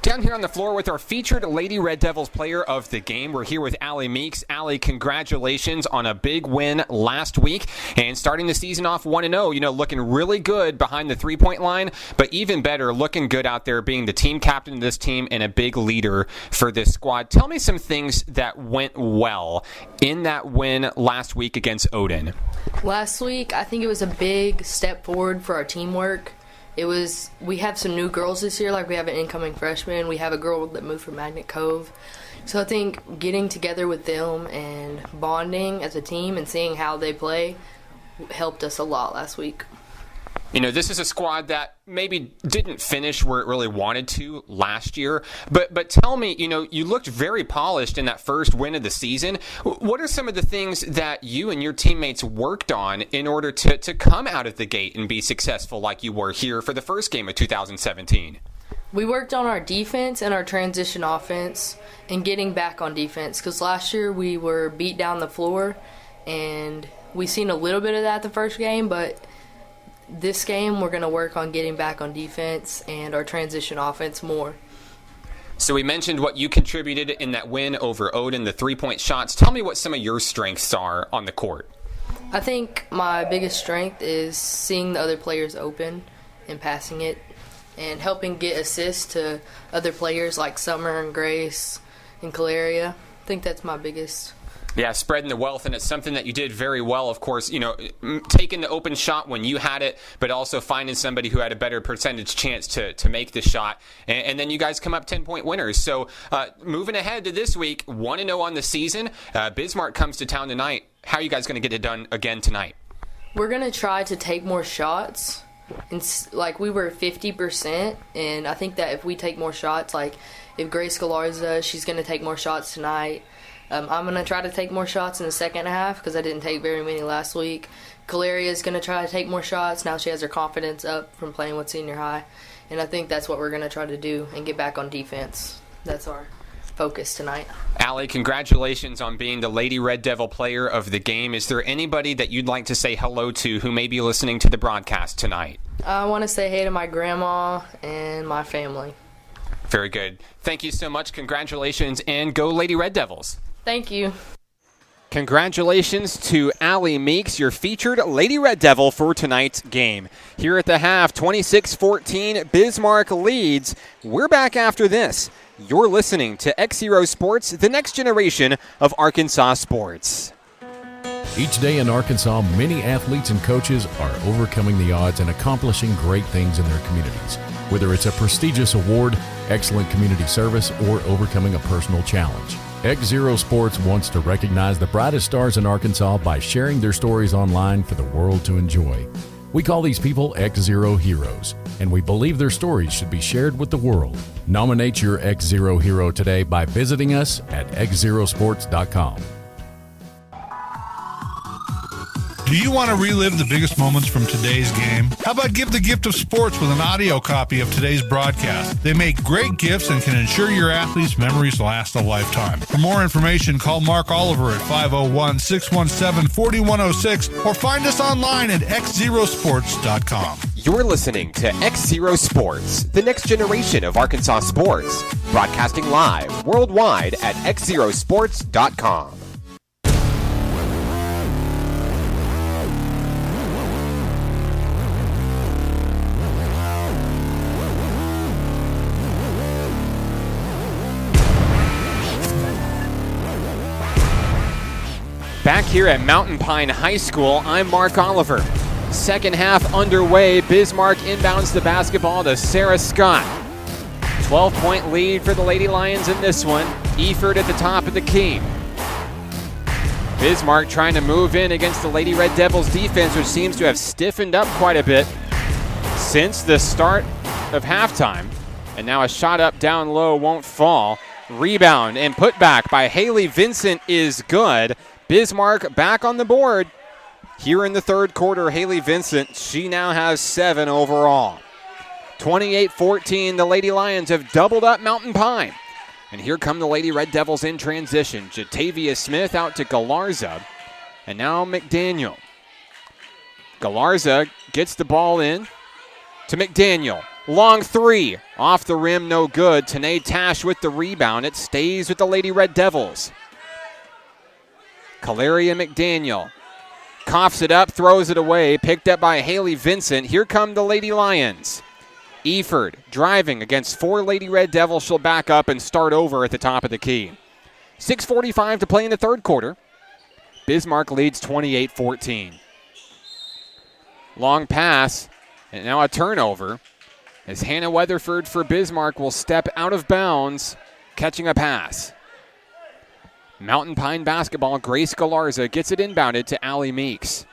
Down here on the floor with our featured Lady Red Devils player of the game. We're here with Allie Meeks. Allie, congratulations on a big win last week and starting the season off 1-0. You know, looking really good behind the three-point line, but even better, looking good out there being the team captain of this team and a big leader for this squad. Tell me some things that went well in that win last week against Odin. Last week, I think it was a big step forward for our teamwork. We have some new girls this year, like we have an incoming freshman. We have a girl that moved from Magnet Cove. So I think getting together with them and bonding as a team and seeing how they play helped us a lot last week. You know, this is a squad that maybe didn't finish where it really wanted to last year. But tell me, you know, you looked very polished in that first win of the season. What are some of the things that you and your teammates worked on in order to come out of the gate and be successful like you were here for the first game of 2017? We worked on our defense and our transition offense and getting back on defense, because last year we were beat down the floor, and we seen a little bit of that the first game, but this game, we're going to work on getting back on defense and our transition offense more. So we mentioned what you contributed in that win over Odin, the three-point shots. Tell me what some of your strengths are on the court. I think my biggest strength is seeing the other players open and passing it and helping get assists to other players like Summer and Grace and Caleria. I think that's my biggest. Yeah, spreading the wealth, and it's something that you did very well, of course, taking the open shot when you had it, but also finding somebody who had a better percentage chance to make the shot. And then you guys come up 10-point winners. So moving ahead to this week, 1-0 on the season. Bismarck comes to town tonight. How are you guys going to get it done again tonight? We're going to try to take more shots. And, we were 50%, and I think that if we take more shots, like if Grace Galarza, she's going to take more shots tonight. I'm going to try to take more shots in the second half because I didn't take very many last week. Caleria is going to try to take more shots. Now she has her confidence up from playing with senior high. And I think that's what we're going to try to do and get back on defense. That's our focus tonight. Allie, congratulations on being the Lady Red Devil player of the game. Is there anybody that you'd like to say hello to who may be listening to the broadcast tonight? I want to say hey to my grandma and my family. Very good. Thank you so much. Congratulations, and go Lady Red Devils. Thank you. Congratulations to Allie Meeks, your featured Lady Red Devil for tonight's game. Here at the half, 26-14, Bismarck leads. We're back after this. You're listening to XZero Sports, the next generation of Arkansas sports. Each day in Arkansas, many athletes and coaches are overcoming the odds and accomplishing great things in their communities. Whether it's a prestigious award, excellent community service, or overcoming a personal challenge. XZero Sports wants to recognize the brightest stars in Arkansas by sharing their stories online for the world to enjoy. We call these people XZero heroes, and we believe their stories should be shared with the world. Nominate your XZero hero today by visiting us at xzerosports.com. Do you want to relive the biggest moments from today's game? How about give the gift of sports with an audio copy of today's broadcast? They make great gifts and can ensure your athletes' memories last a lifetime. For more information, call Mark Oliver at 501-617-4106 or find us online at xzerosports.com. You're listening to XZero Sports, the next generation of Arkansas sports. Broadcasting live worldwide at xzerosports.com. Back here at Mountain Pine High School, I'm Mark Oliver. Second half underway. Bismarck inbounds the basketball to Sarah Scott. 12-point lead for the Lady Lions in this one. Eford at the top of the key. Bismarck trying to move in against the Lady Red Devils defense, which seems to have stiffened up quite a bit since the start of halftime. And now a shot up down low won't fall. Rebound and put back by Haley Vincent is good. Bismarck back on the board. Here in the third quarter, Haley Vincent, she now has 7 overall. 28-14, the Lady Lions have doubled up Mountain Pine. And here come the Lady Red Devils in transition. Jatavia Smith out to Galarza. And now McDaniel. Galarza gets the ball in to McDaniel. Long three. Off the rim, no good. Tanae Tash with the rebound. It stays with the Lady Red Devils. Caleria McDaniel coughs it up, throws it away, picked up by Haley Vincent. Here come the Lady Lions. Eford driving against 4 Lady Red Devils. She'll back up and start over at the top of the key. 6:45 to play in the third quarter. Bismarck leads 28-14. Long pass, and now a turnover as Hannah Weatherford for Bismarck will step out of bounds, catching a pass. Mountain Pine basketball, Grace Galarza gets it inbounded to Allie Meeks.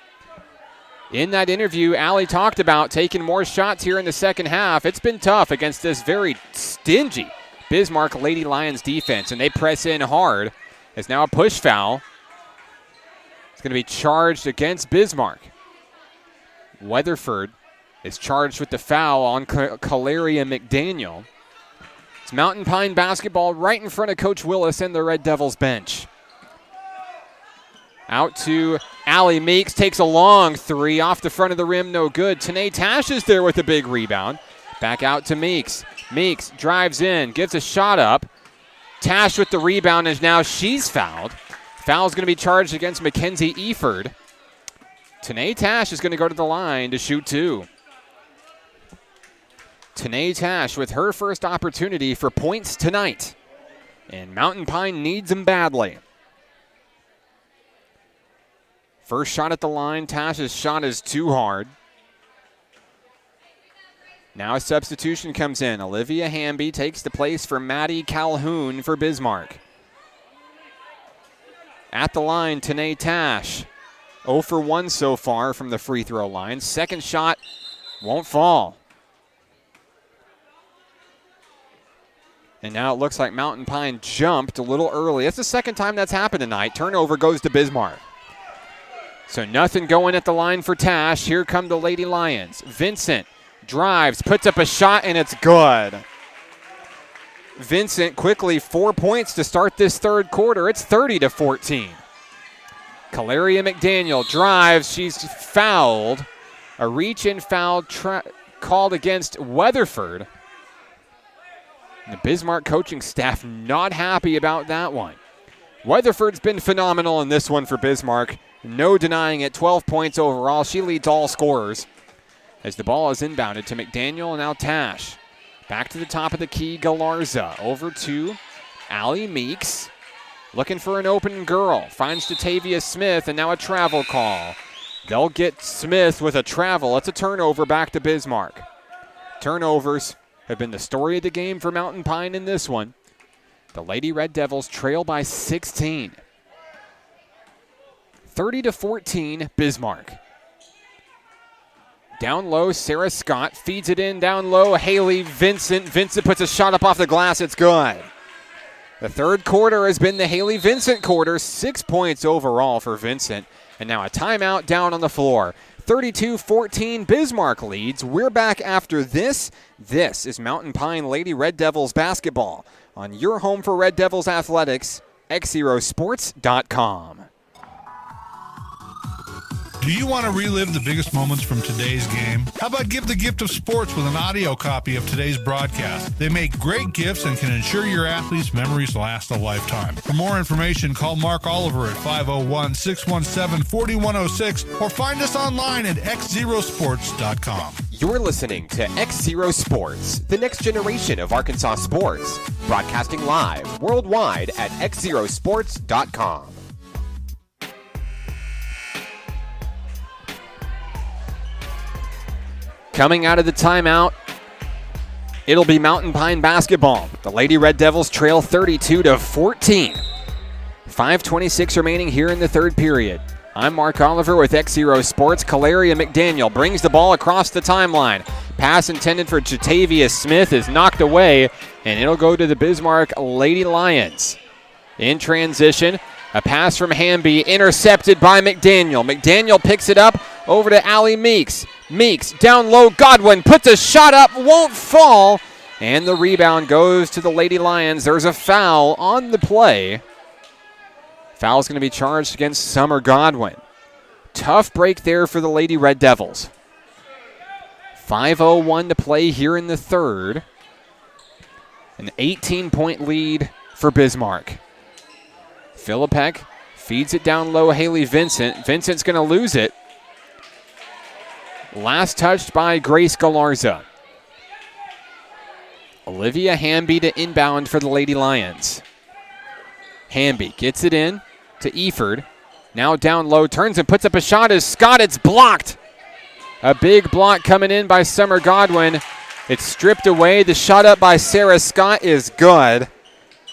In that interview, Allie talked about taking more shots here in the second half. It's been tough against this very stingy Bismarck Lady Lions defense, and they press in hard. As now a push foul. It's going to be charged against Bismarck. Weatherford is charged with the foul on Caleria McDaniel. It's Mountain Pine basketball right in front of Coach Willis and the Red Devils bench. Out to Allie Meeks, takes a long three off the front of the rim, no good. Tanae Tash is there with a big rebound. Back out to Meeks. Meeks drives in, gives a shot up. Tash with the rebound, and now she's fouled. Foul's going to be charged against Mackenzie Eford. Tanae Tash is going to go to the line to shoot 2. Tanae Tash with her first opportunity for points tonight. And Mountain Pine needs them badly. First shot at the line. Tash's shot is too hard. Now a substitution comes in. Olivia Hamby takes the place for Maddie Calhoun for Bismarck. At the line, Tanae Tash. 0 for 1 so far from the free throw line. Second shot won't fall. And now it looks like Mountain Pine jumped a little early. That's the second time that's happened tonight. Turnover goes to Bismarck. So nothing going at the line for Tash. Here come the Lady Lions. Vincent drives, puts up a shot, and it's good. Vincent quickly 4 points to start this third quarter. It's 30-14. Caleria McDaniel drives. She's fouled. A reach-in foul called against Weatherford. The Bismarck coaching staff not happy about that one. Weatherford's been phenomenal in this one for Bismarck. No denying it. 12 points overall. She leads all scorers. As the ball is inbounded to McDaniel and now Tash. Back to the top of the key, Galarza. Over to Allie Meeks. Looking for an open girl. Finds Jatavia Smith and now a travel call. They'll get Smith with a travel. It's a turnover back to Bismarck. Turnovers have been the story of the game for Mountain Pine in this one. The Lady Red Devils trail by 16. 30-14, Bismarck. Down low, Sarah Scott feeds it in. Down low, Haley Vincent. Vincent puts a shot up off the glass. It's good. The third quarter has been the Haley Vincent quarter. 6 points overall for Vincent. And now a timeout down on the floor. 32-14, Bismarck leads. We're back after this. This is Mountain Pine Lady Red Devils basketball on your home for Red Devils athletics, XZeroSports.com. Do you want to relive the biggest moments from today's game? How about give the gift of sports with an audio copy of today's broadcast? They make great gifts and can ensure your athletes' memories last a lifetime. For more information, call Mark Oliver at 501-617-4106 or find us online at XZeroSports.com. You're listening to XZero Sports, the next generation of Arkansas sports, broadcasting live worldwide at XZeroSports.com. Coming out of the timeout, it'll be Mountain Pine basketball. The Lady Red Devils trail 32-14. 5:26 remaining here in the third period. I'm Mark Oliver with XZero Sports. Caleria McDaniel brings the ball across the timeline. Pass intended for Jatavia Smith is knocked away, and it'll go to the Bismarck Lady Lions. In transition, a pass from Hamby intercepted by McDaniel. McDaniel picks it up over to Allie Meeks. Meeks down low, Godwin puts a shot up, won't fall, and the rebound goes to the Lady Lions. There's a foul on the play. Foul's going to be charged against Summer Godwin. Tough break there for the Lady Red Devils. 5:01 to play here in the third. An 18-point lead for Bismarck. Philippek feeds it down low, Haley Vincent. Vincent's going to lose it. Last touched by Grace Galarza. Olivia Hamby to inbound for the Lady Lions. Hamby gets it in to Eford. Now down low, turns and puts up a shot as Scott. It's blocked. A big block coming in by Summer Godwin. It's stripped away. The shot up by Sarah Scott is good.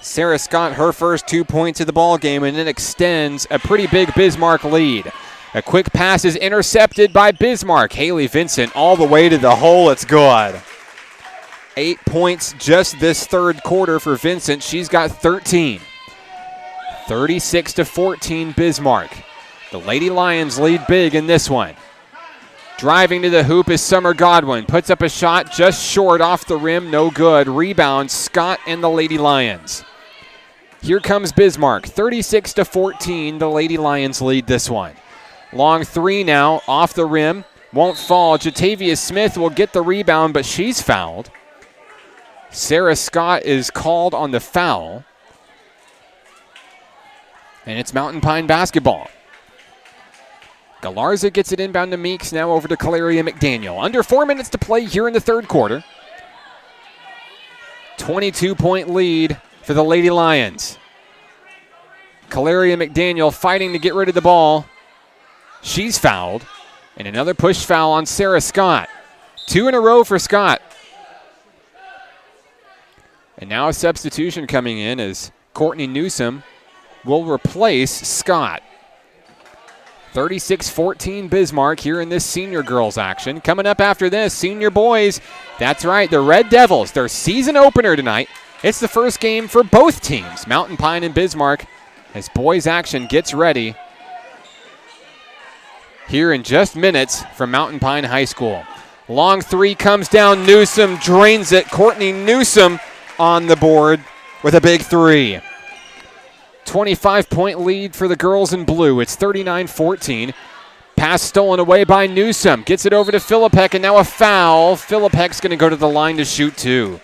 Sarah Scott, her first 2 points of the ball game, and it extends a pretty big Bismarck lead. A quick pass is intercepted by Bismarck. Haley Vincent all the way to the hole. It's good. 8 points just this third quarter for Vincent. She's got 13. 36-14 Bismarck. The Lady Lions lead big in this one. Driving to the hoop is Summer Godwin. Puts up a shot just short off the rim. No good. Rebound, Scott and the Lady Lions. Here comes Bismarck. 36-14. The Lady Lions lead this one. Long three now, off the rim, won't fall. Jatavia Smith will get the rebound, but she's fouled. Sarah Scott is called on the foul. And it's Mountain Pine basketball. Galarza gets it inbound to Meeks, now over to Caleria McDaniel. Under 4 minutes to play here in the third quarter. 22-point lead for the Lady Lions. Caleria McDaniel fighting to get rid of the ball. She's fouled. And another push foul on Sarah Scott. 2 in a row for Scott. And now a substitution coming in as Courtney Newsom will replace Scott. 36-14 Bismarck here in this senior girls action. Coming up after this, senior boys. That's right, the Red Devils, their season opener tonight. It's the first game for both teams, Mountain Pine and Bismarck, as boys action gets ready here in just minutes from Mountain Pine High School. Long three comes down, Newsom drains it. Courtney Newsom on the board with a big three. 25-point lead for the girls in blue. It's 39-14. Pass stolen away by Newsom. Gets it over to Philippek, and now a foul. Philippek's going to go to the line to shoot two.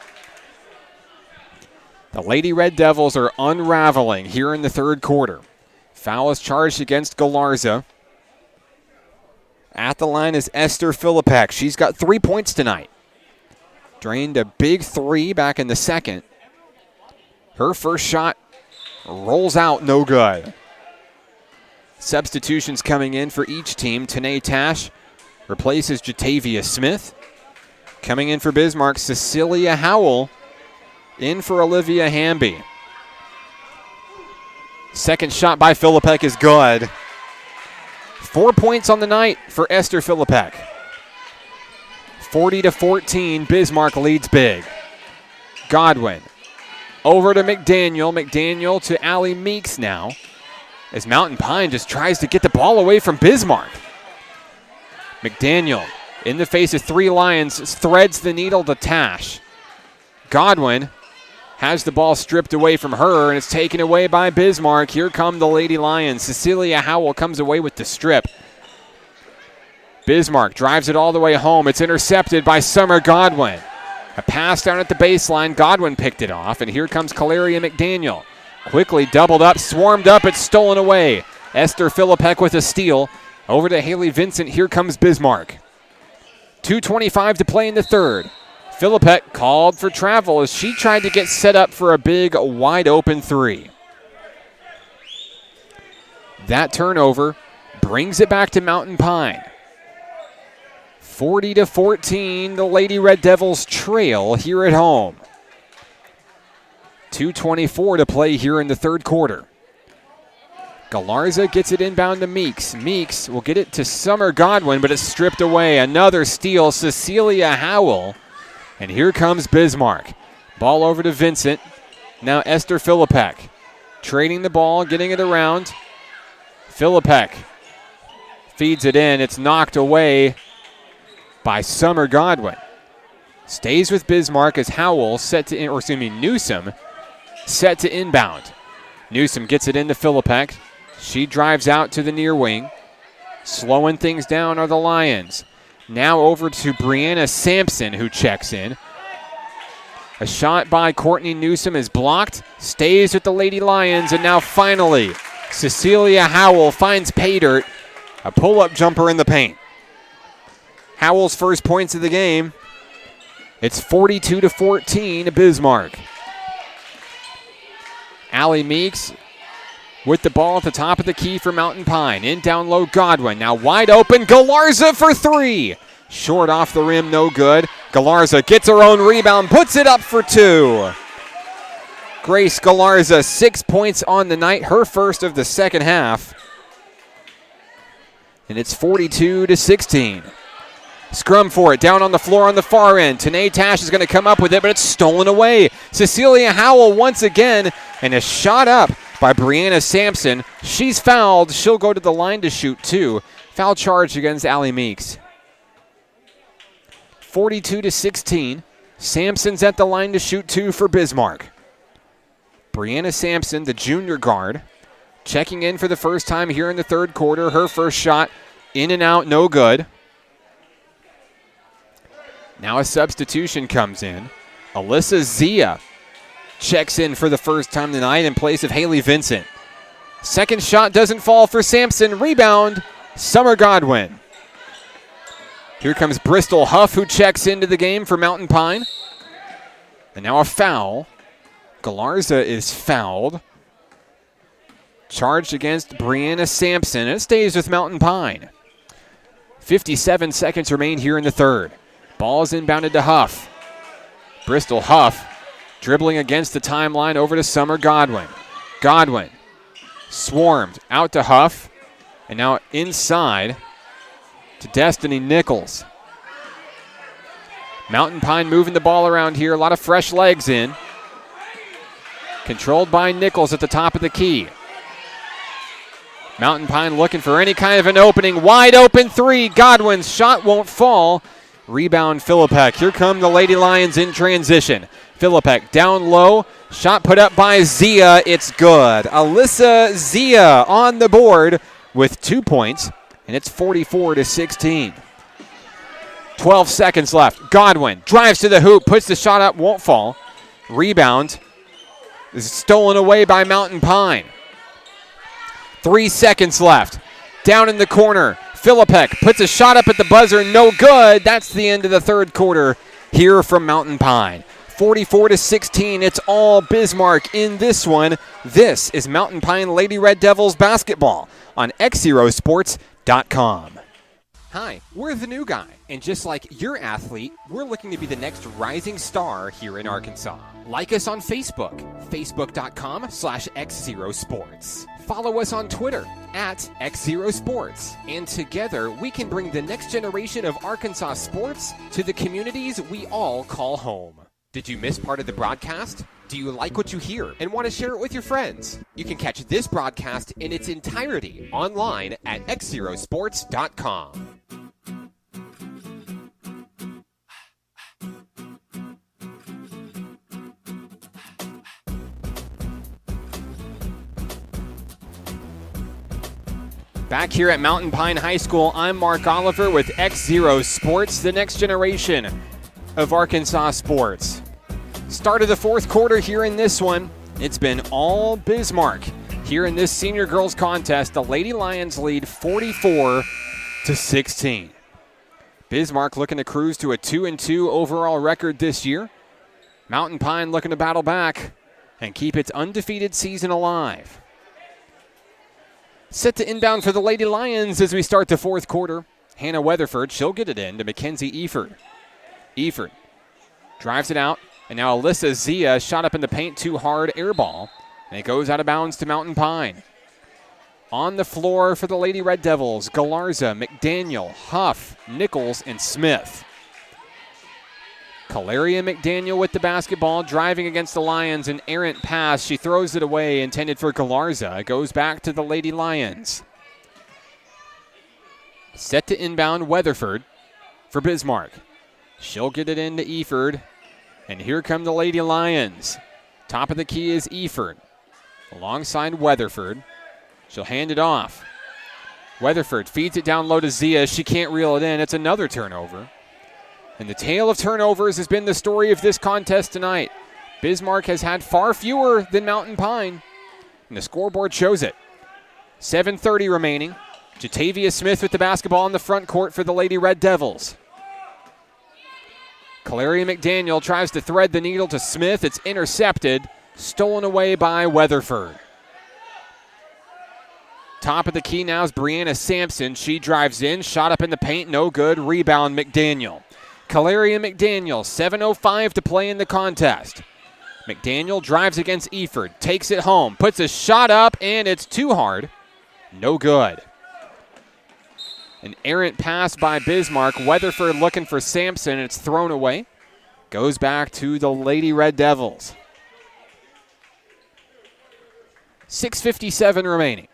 The Lady Red Devils are unraveling here in the third quarter. Foul is charged against Galarza. At the line is Esther Philippek. She's got 3 points tonight. Drained a big three back in the second. Her first shot rolls out, no good. Substitutions coming in for each team. Tanae Tash replaces Jatavia Smith. Coming in for Bismarck, Cecilia Howell in for Olivia Hamby. Second shot by Philippek is good. 4 points on the night for Esther Philippek. 40-14, Bismarck leads big. Godwin over to McDaniel. McDaniel to Allie Meeks now, as Mountain Pine just tries to get the ball away from Bismarck. McDaniel, in the face of three Lions, threads the needle to Tash. Godwin has the ball stripped away from her, and it's taken away by Bismarck. Here come the Lady Lions. Cecilia Howell comes away with the strip. Bismarck drives it all the way home. It's intercepted by Summer Godwin. A pass down at the baseline. Godwin picked it off, and here comes Caleria McDaniel. Quickly doubled up, swarmed up, it's stolen away. Esther Philippek with a steal. Over to Haley Vincent, here comes Bismarck. 2:25 to play in the third. Philippek called for travel as she tried to get set up for a big, wide-open three. That turnover brings it back to Mountain Pine. 40-14, the Lady Red Devils trail here at home. 2:24 to play here in the third quarter. Galarza gets it inbound to Meeks. Meeks will get it to Summer Godwin, but it's stripped away. Another steal, Cecilia Howell. And here comes Bismarck. Ball over to Vincent. Now Esther Philippek. Trading the ball, getting it around. Philippek feeds it in. It's knocked away by Summer Godwin. Stays with Bismarck as Howell Newsom set to inbound. Newsom gets it into Philippek. She drives out to the near wing. Slowing things down are the Lions. Now over to Brianna Sampson, who checks in. A shot by Courtney Newsom is blocked. Stays with the Lady Lions, and now finally Cecilia Howell finds pay dirt. A pull-up jumper in the paint. Howell's first points of the game. It's 42-14 Bismarck. Allie Meeks with the ball at the top of the key for Mountain Pine. In down low, Godwin. Now wide open, Galarza for three. Short off the rim, no good. Galarza gets her own rebound, puts it up for two. Grace Galarza, 6 points on the night, her first of the second half. And it's 42-16. Scrum for it, down on the floor on the far end. Tanae Tash is going to come up with it, but it's stolen away. Cecilia Howell once again, and a shot up by Brianna Sampson. She's fouled. She'll go to the line to shoot two. Foul charge against Allie Meeks. 42-16. Sampson's at the line to shoot two for Bismarck. Brianna Sampson, the junior guard, checking in for the first time here in the third quarter. Her first shot in and out, no good. Now a substitution comes in. Alyssa Zia checks in for the first time tonight in place of Haley Vincent. Second shot doesn't fall for Sampson. Rebound Summer Godwin. Here comes Bristol Huff, who checks into the game for Mountain Pine. And now a foul. Galarza is fouled. Charged against Brianna Sampson. It stays with Mountain Pine. 57 seconds remain here in the third. Ball is inbounded to Huff. Bristol Huff dribbling against the timeline over to Summer Godwin. Godwin swarmed out to Huff. And now inside to Destiny Nichols. Mountain Pine moving the ball around here. A lot of fresh legs in. Controlled by Nichols at the top of the key. Mountain Pine looking for any kind of an opening. Wide open three. Godwin's shot won't fall. Rebound Philippek. Here come the Lady Lions in transition. Philippek down low. Shot put up by Zia. It's good. Alyssa Zia on the board with 2 points, and it's 44-16. 12 seconds left. Godwin drives to the hoop, puts the shot up, won't fall. Rebound is stolen away by Mountain Pine. 3 seconds left. Down in the corner, Philippek puts a shot up at the buzzer, no good. That's the end of the third quarter here from Mountain Pine. 44-16, it's all Bismarck in this one. This is Mountain Pine Lady Red Devils basketball on XZeroSports.com. Hi, we're the new guy, and just like your athlete, we're looking to be the next rising star here in Arkansas. Like us on Facebook, facebook.com/XZeroSports. Follow us on Twitter @XZeroSports. And together, we can bring the next generation of Arkansas sports to the communities we all call home. Did you miss part of the broadcast? Do you like what you hear and want to share it with your friends? You can catch this broadcast in its entirety online at XZeroSports.com. Back here at Mountain Pine High School, I'm Mark Oliver with XZero Sports, the next generation of Arkansas sports. Start of the fourth quarter here in this one. It's been all Bismarck. Here in this senior girls contest, the Lady Lions lead 44-16. Bismarck looking to cruise to a 2-2 overall record this year. Mountain Pine looking to battle back and keep its undefeated season alive. Set to inbound for the Lady Lions as we start the fourth quarter. Hannah Weatherford, she'll get it in to Mackenzie Eford. Eford drives it out, and now Alyssa Zia shot up in the paint too hard, air ball, and it goes out of bounds to Mountain Pine. On the floor for the Lady Red Devils, Galarza, McDaniel, Huff, Nichols, and Smith. Kalaria McDaniel with the basketball, driving against the Lions, an errant pass. She throws it away, intended for Galarza. It goes back to the Lady Lions. Set to inbound Weatherford for Bismarck. She'll get it into Eford, and here come the Lady Lions. Top of the key is Eford, alongside Weatherford. She'll hand it off. Weatherford feeds it down low to Zia. She can't reel it in. It's another turnover. And the tale of turnovers has been the story of this contest tonight. Bismarck has had far fewer than Mountain Pine, and the scoreboard shows it. 7:30 remaining. Jatavia Smith with the basketball in the front court for the Lady Red Devils. Kalaria McDaniel tries to thread the needle to Smith. It's intercepted, stolen away by Weatherford. Top of the key now is Brianna Sampson. She drives in, shot up in the paint, no good. Rebound McDaniel. Kalaria McDaniel, 7:05 to play in the contest. McDaniel drives against Eford, takes it home, puts a shot up, and it's too hard. No good. An errant pass by Bismarck. Weatherford looking for Sampson. It's thrown away. Goes back to the Lady Red Devils. 6:57 remaining.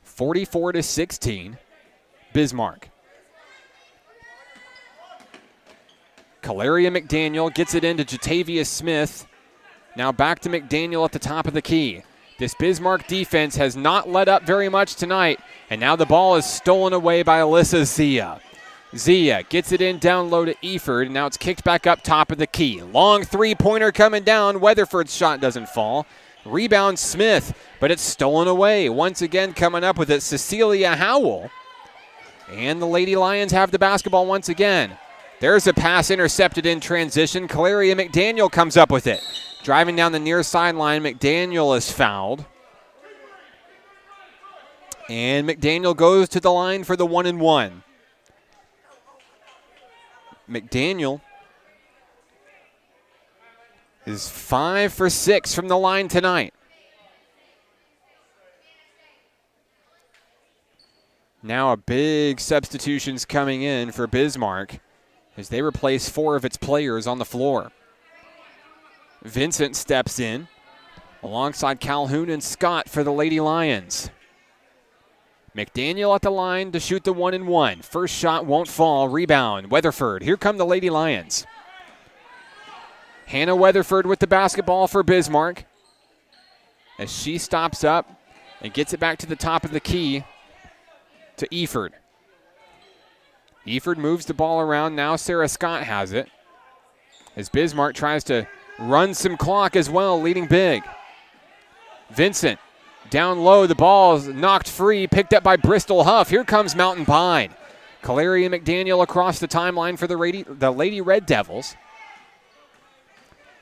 44-16, Bismarck. Kalaria McDaniel gets it into Jatavia Smith. Now back to McDaniel at the top of the key. This Bismarck defense has not let up very much tonight, and now the ball is stolen away by Alyssa Zia. Zia gets it in down low to Eford, and now it's kicked back up top of the key. Long three-pointer coming down. Weatherford's shot doesn't fall. Rebound Smith, but it's stolen away. Once again coming up with it, Cecilia Howell. And the Lady Lions have the basketball once again. There's a pass intercepted in transition. Calaria McDaniel comes up with it. Driving down the near sideline, McDaniel is fouled. And McDaniel goes to the line for the 1-and-1. McDaniel is 5 for 6 from the line tonight. Now a big substitutions coming in for Bismarck as they replace 4 of its players on the floor. Vincent steps in alongside Calhoun and Scott for the Lady Lions. McDaniel at the line to shoot the 1-and-1. First shot won't fall. Rebound, Weatherford. Here come the Lady Lions. Hannah Weatherford with the basketball for Bismarck as she stops up and gets it back to the top of the key to Eford. Eford moves the ball around. Now Sarah Scott has it as Bismarck tries to run some clock as well, leading big. Vincent down low. The ball is knocked free, picked up by Bristol Huff. Here comes Mountain Pine. Calaria McDaniel across the timeline for the Lady Red Devils.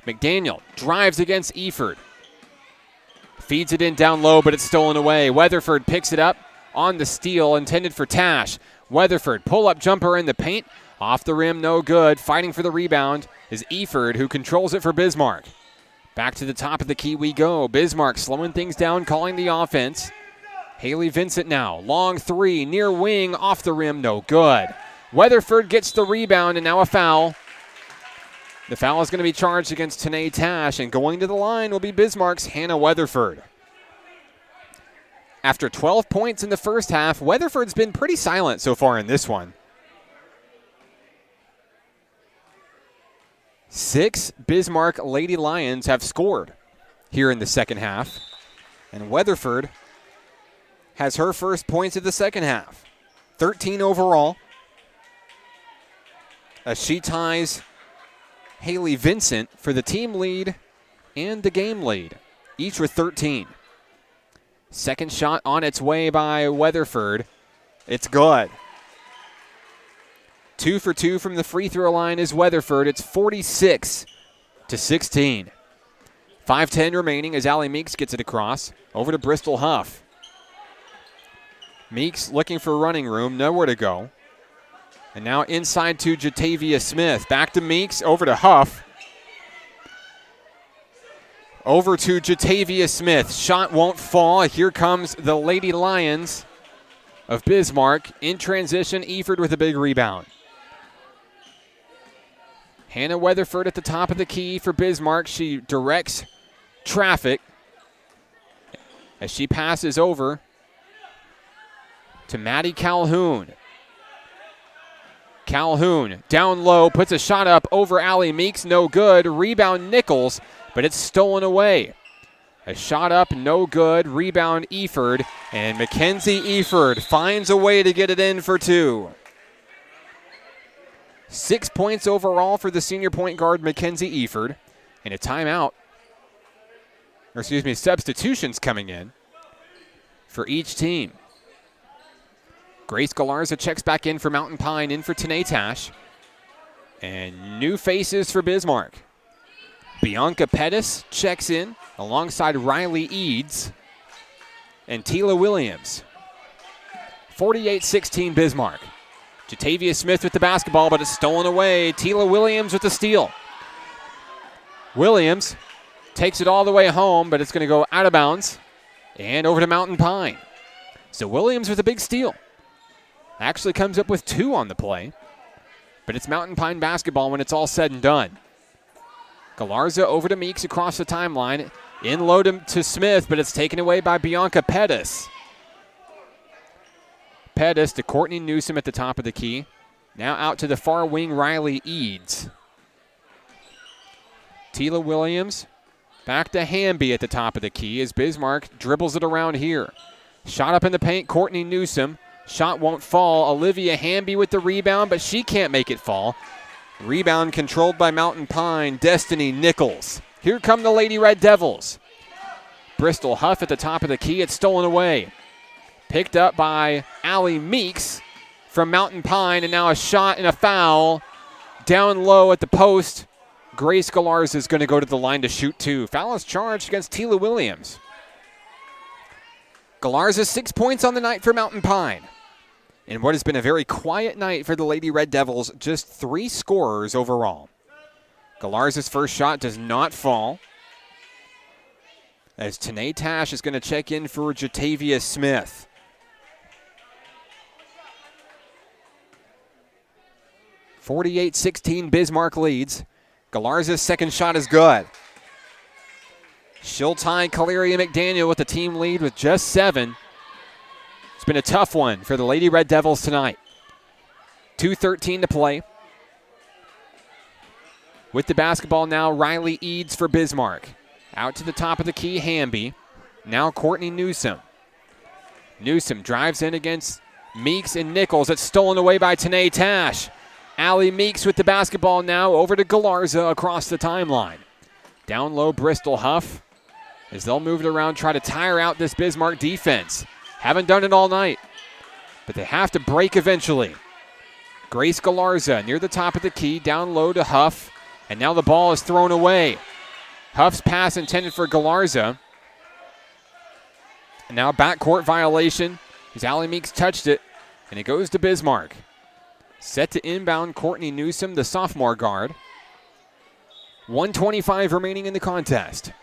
McDaniel drives against Eford. Feeds it in down low, but it's stolen away. Weatherford picks it up on the steal, intended for Tash. Weatherford, pull-up jumper in the paint. Off the rim, no good. Fighting for the rebound is Eford, who controls it for Bismarck. Back to the top of the key we go. Bismarck slowing things down, calling the offense. Haley Vincent now. Long three, near wing, off the rim, no good. Weatherford gets the rebound, and now a foul. The foul is going to be charged against Tanae Tash, and going to the line will be Bismarck's Hannah Weatherford. After 12 points in the first half, Weatherford's been pretty silent so far in this one. 6 Bismarck Lady Lions have scored here in the second half, and Weatherford has her first points of the second half. 13 overall, as she ties Haley Vincent for the team lead and the game lead, each with 13. Second shot on its way by Weatherford. It's good. 2 for 2 from the free throw line is Weatherford. It's 46-16. 5:10 remaining as Allie Meeks gets it across. Over to Bristol Huff. Meeks looking for running room, nowhere to go. And now inside to Jatavia Smith. Back to Meeks, over to Huff. Over to Jatavia Smith. Shot won't fall. Here comes the Lady Lions of Bismarck. In transition, Eford with a big rebound. Hannah Weatherford at the top of the key for Bismarck. She directs traffic as she passes over to Maddie Calhoun. Calhoun down low, puts a shot up over Allie Meeks, no good. Rebound Nichols, but it's stolen away. A shot up, no good. Rebound Eford, and Mackenzie Eford finds a way to get it in for 2. 6 points overall for the senior point guard Mackenzie Eford, and a timeout. Substitutions coming in for each team. Grace Galarza checks back in for Mountain Pine, in for Tanae Tash. And new faces for Bismarck. Bianca Pettis checks in alongside Riley Eads and Tila Williams. 48-16 Bismarck. Jatavia Smith with the basketball, but it's stolen away. Tila Williams with the steal. Williams takes it all the way home, but it's going to go out of bounds and over to Mountain Pine. So Williams with a big steal. Actually comes up with 2 on the play, but it's Mountain Pine basketball when it's all said and done. Galarza over to Meeks across the timeline. In low to Smith, but it's taken away by Bianca Pettis. Pettis to Courtney Newsom at the top of the key. Now out to the far wing, Riley Eads. Tila Williams back to Hamby at the top of the key as Bismarck dribbles it around here. Shot up in the paint, Courtney Newsom. Shot won't fall. Olivia Hamby with the rebound, but she can't make it fall. Rebound controlled by Mountain Pine, Destiny Nichols. Here come the Lady Red Devils. Bristol Huff at the top of the key. It's stolen away. Picked up by Allie Meeks from Mountain Pine, and now a shot and a foul down low at the post. Grace Galarza is going to go to the line to shoot two. Foul is charged against Tila Williams. Galarza 6 points on the night for Mountain Pine. In what has been a very quiet night for the Lady Red Devils, just 3 scorers overall. Galarza's first shot does not fall, as Tanae Tash is going to check in for Jatavia Smith. (48-16) Bismarck leads. Galarza's second shot is good. She'll tie Kaleria McDaniel with the team lead with just 7. It's been a tough one for the Lady Red Devils tonight. 2:13 to play. With the basketball now, Riley Eads for Bismarck. Out to the top of the key, Hamby. Now Courtney Newsom. Newsom drives in against Meeks and Nichols. It's stolen away by Tanae Tash. Allie Meeks with the basketball now over to Galarza across the timeline. Down low, Bristol Huff, as they'll move it around, try to tire out this Bismarck defense. Haven't done it all night, but they have to break eventually. Grace Galarza near the top of the key, down low to Huff, and now the ball is thrown away. Huff's pass intended for Galarza. And now backcourt violation as Allie Meeks touched it, and it goes to Bismarck. Set to inbound Courtney Newsom, the sophomore guard. 1:25 remaining in the contest.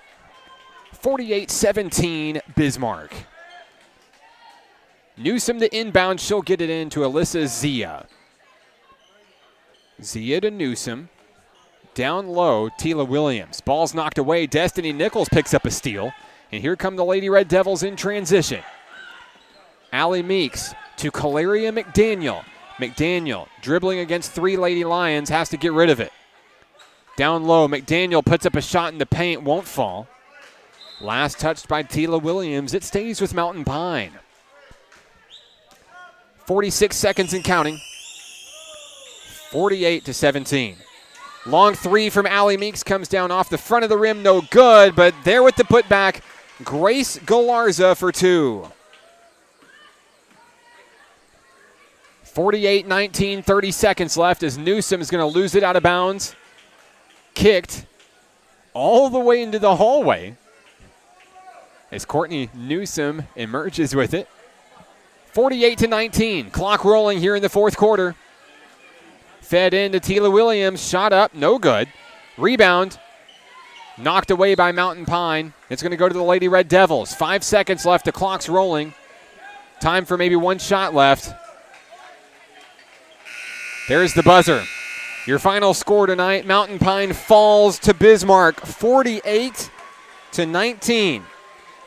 48-17 Bismarck. Newsom the inbound, she'll get it in to Alyssa Zia. Zia to Newsom. Down low, Tila Williams. Ball's knocked away. Destiny Nichols picks up a steal. And here come the Lady Red Devils in transition. Allie Meeks to Kaleria McDaniel. McDaniel dribbling against 3 Lady Lions, has to get rid of it. Down low, McDaniel puts up a shot in the paint, won't fall. Last touched by Tila Williams. It stays with Mountain Pine. 46 seconds and counting. 48-17. Long three from Allie Meeks comes down off the front of the rim, no good, but there with the putback, Grace Galarza for 2. 48-19, 30 seconds left as Newsom is going to lose it out of bounds. Kicked all the way into the hallway as Courtney Newsom emerges with it. 48-19, clock rolling here in the fourth quarter. Fed in to Tila Williams, shot up, no good. Rebound, knocked away by Mountain Pine. It's going to go to the Lady Red Devils. 5 seconds left, the clock's rolling. Time for maybe one shot left. There's the buzzer. Your final score tonight, Mountain Pine falls to Bismarck, 48-19.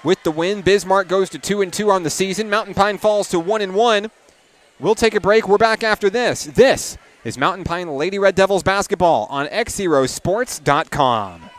With the win, Bismarck goes to 2-2 on the season. Mountain Pine falls to 1-1. We'll take a break. We're back after this. This is Mountain Pine Lady Red Devils basketball on XZeroSports.com.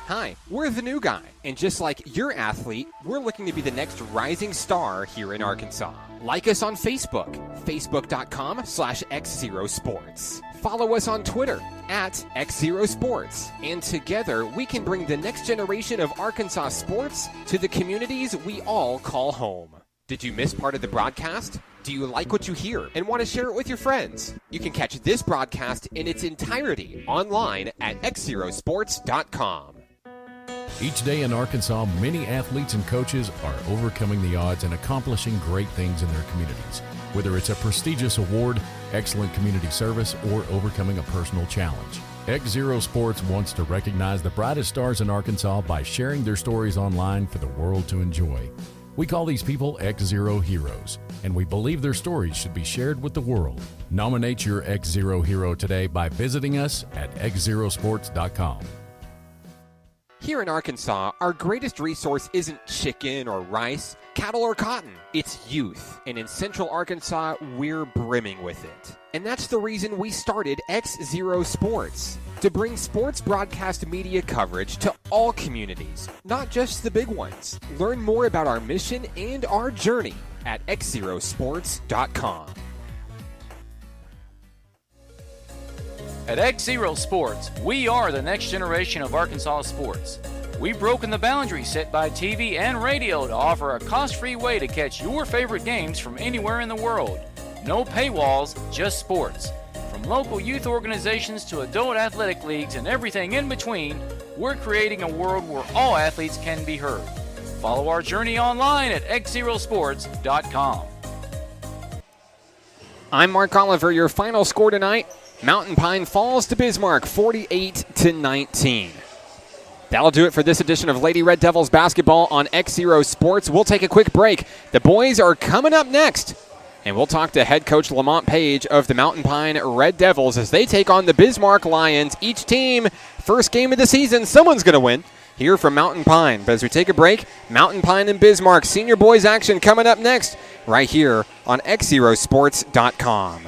Hi, we're the new guy, and just like your athlete, we're looking to be the next rising star here in Arkansas. Like us on Facebook, facebook.com/XZeroSports. Follow us on Twitter @XZeroSports. And together, we can bring the next generation of Arkansas sports to the communities we all call home. Did you miss part of the broadcast? Do you like what you hear and want to share it with your friends? You can catch this broadcast in its entirety online at XZeroSports.com. Each day in Arkansas, many athletes and coaches are overcoming the odds and accomplishing great things in their communities. Whether it's a prestigious award, excellent community service, or overcoming a personal challenge. XZero Sports wants to recognize the brightest stars in Arkansas by sharing their stories online for the world to enjoy. We call these people XZero heroes, and we believe their stories should be shared with the world. Nominate your XZero hero today by visiting us at XZeroSports.com. Here in Arkansas, our greatest resource isn't chicken or rice, cattle or cotton. It's youth. And in Central Arkansas, we're brimming with it. And that's the reason we started XZero Sports, to bring sports broadcast media coverage to all communities, not just the big ones. Learn more about our mission and our journey at XZeroSports.com. At XZero Sports, we are the next generation of Arkansas sports. We've broken the boundaries set by TV and radio to offer a cost-free way to catch your favorite games from anywhere in the world. No paywalls, just sports. From local youth organizations to adult athletic leagues and everything in between, we're creating a world where all athletes can be heard. Follow our journey online at XZerosports.com. I'm Mark Oliver. Your final score tonight, Mountain Pine falls to Bismarck 48-19. That'll do it for this edition of Lady Red Devils basketball on XZero Sports. We'll take a quick break. The boys are coming up next, and we'll talk to head coach Lamont Page of the Mountain Pine Red Devils as they take on the Bismarck Lions. Each team, first game of the season, someone's going to win here from Mountain Pine. But as we take a break, Mountain Pine and Bismarck senior boys action coming up next right here on XZerosports.com.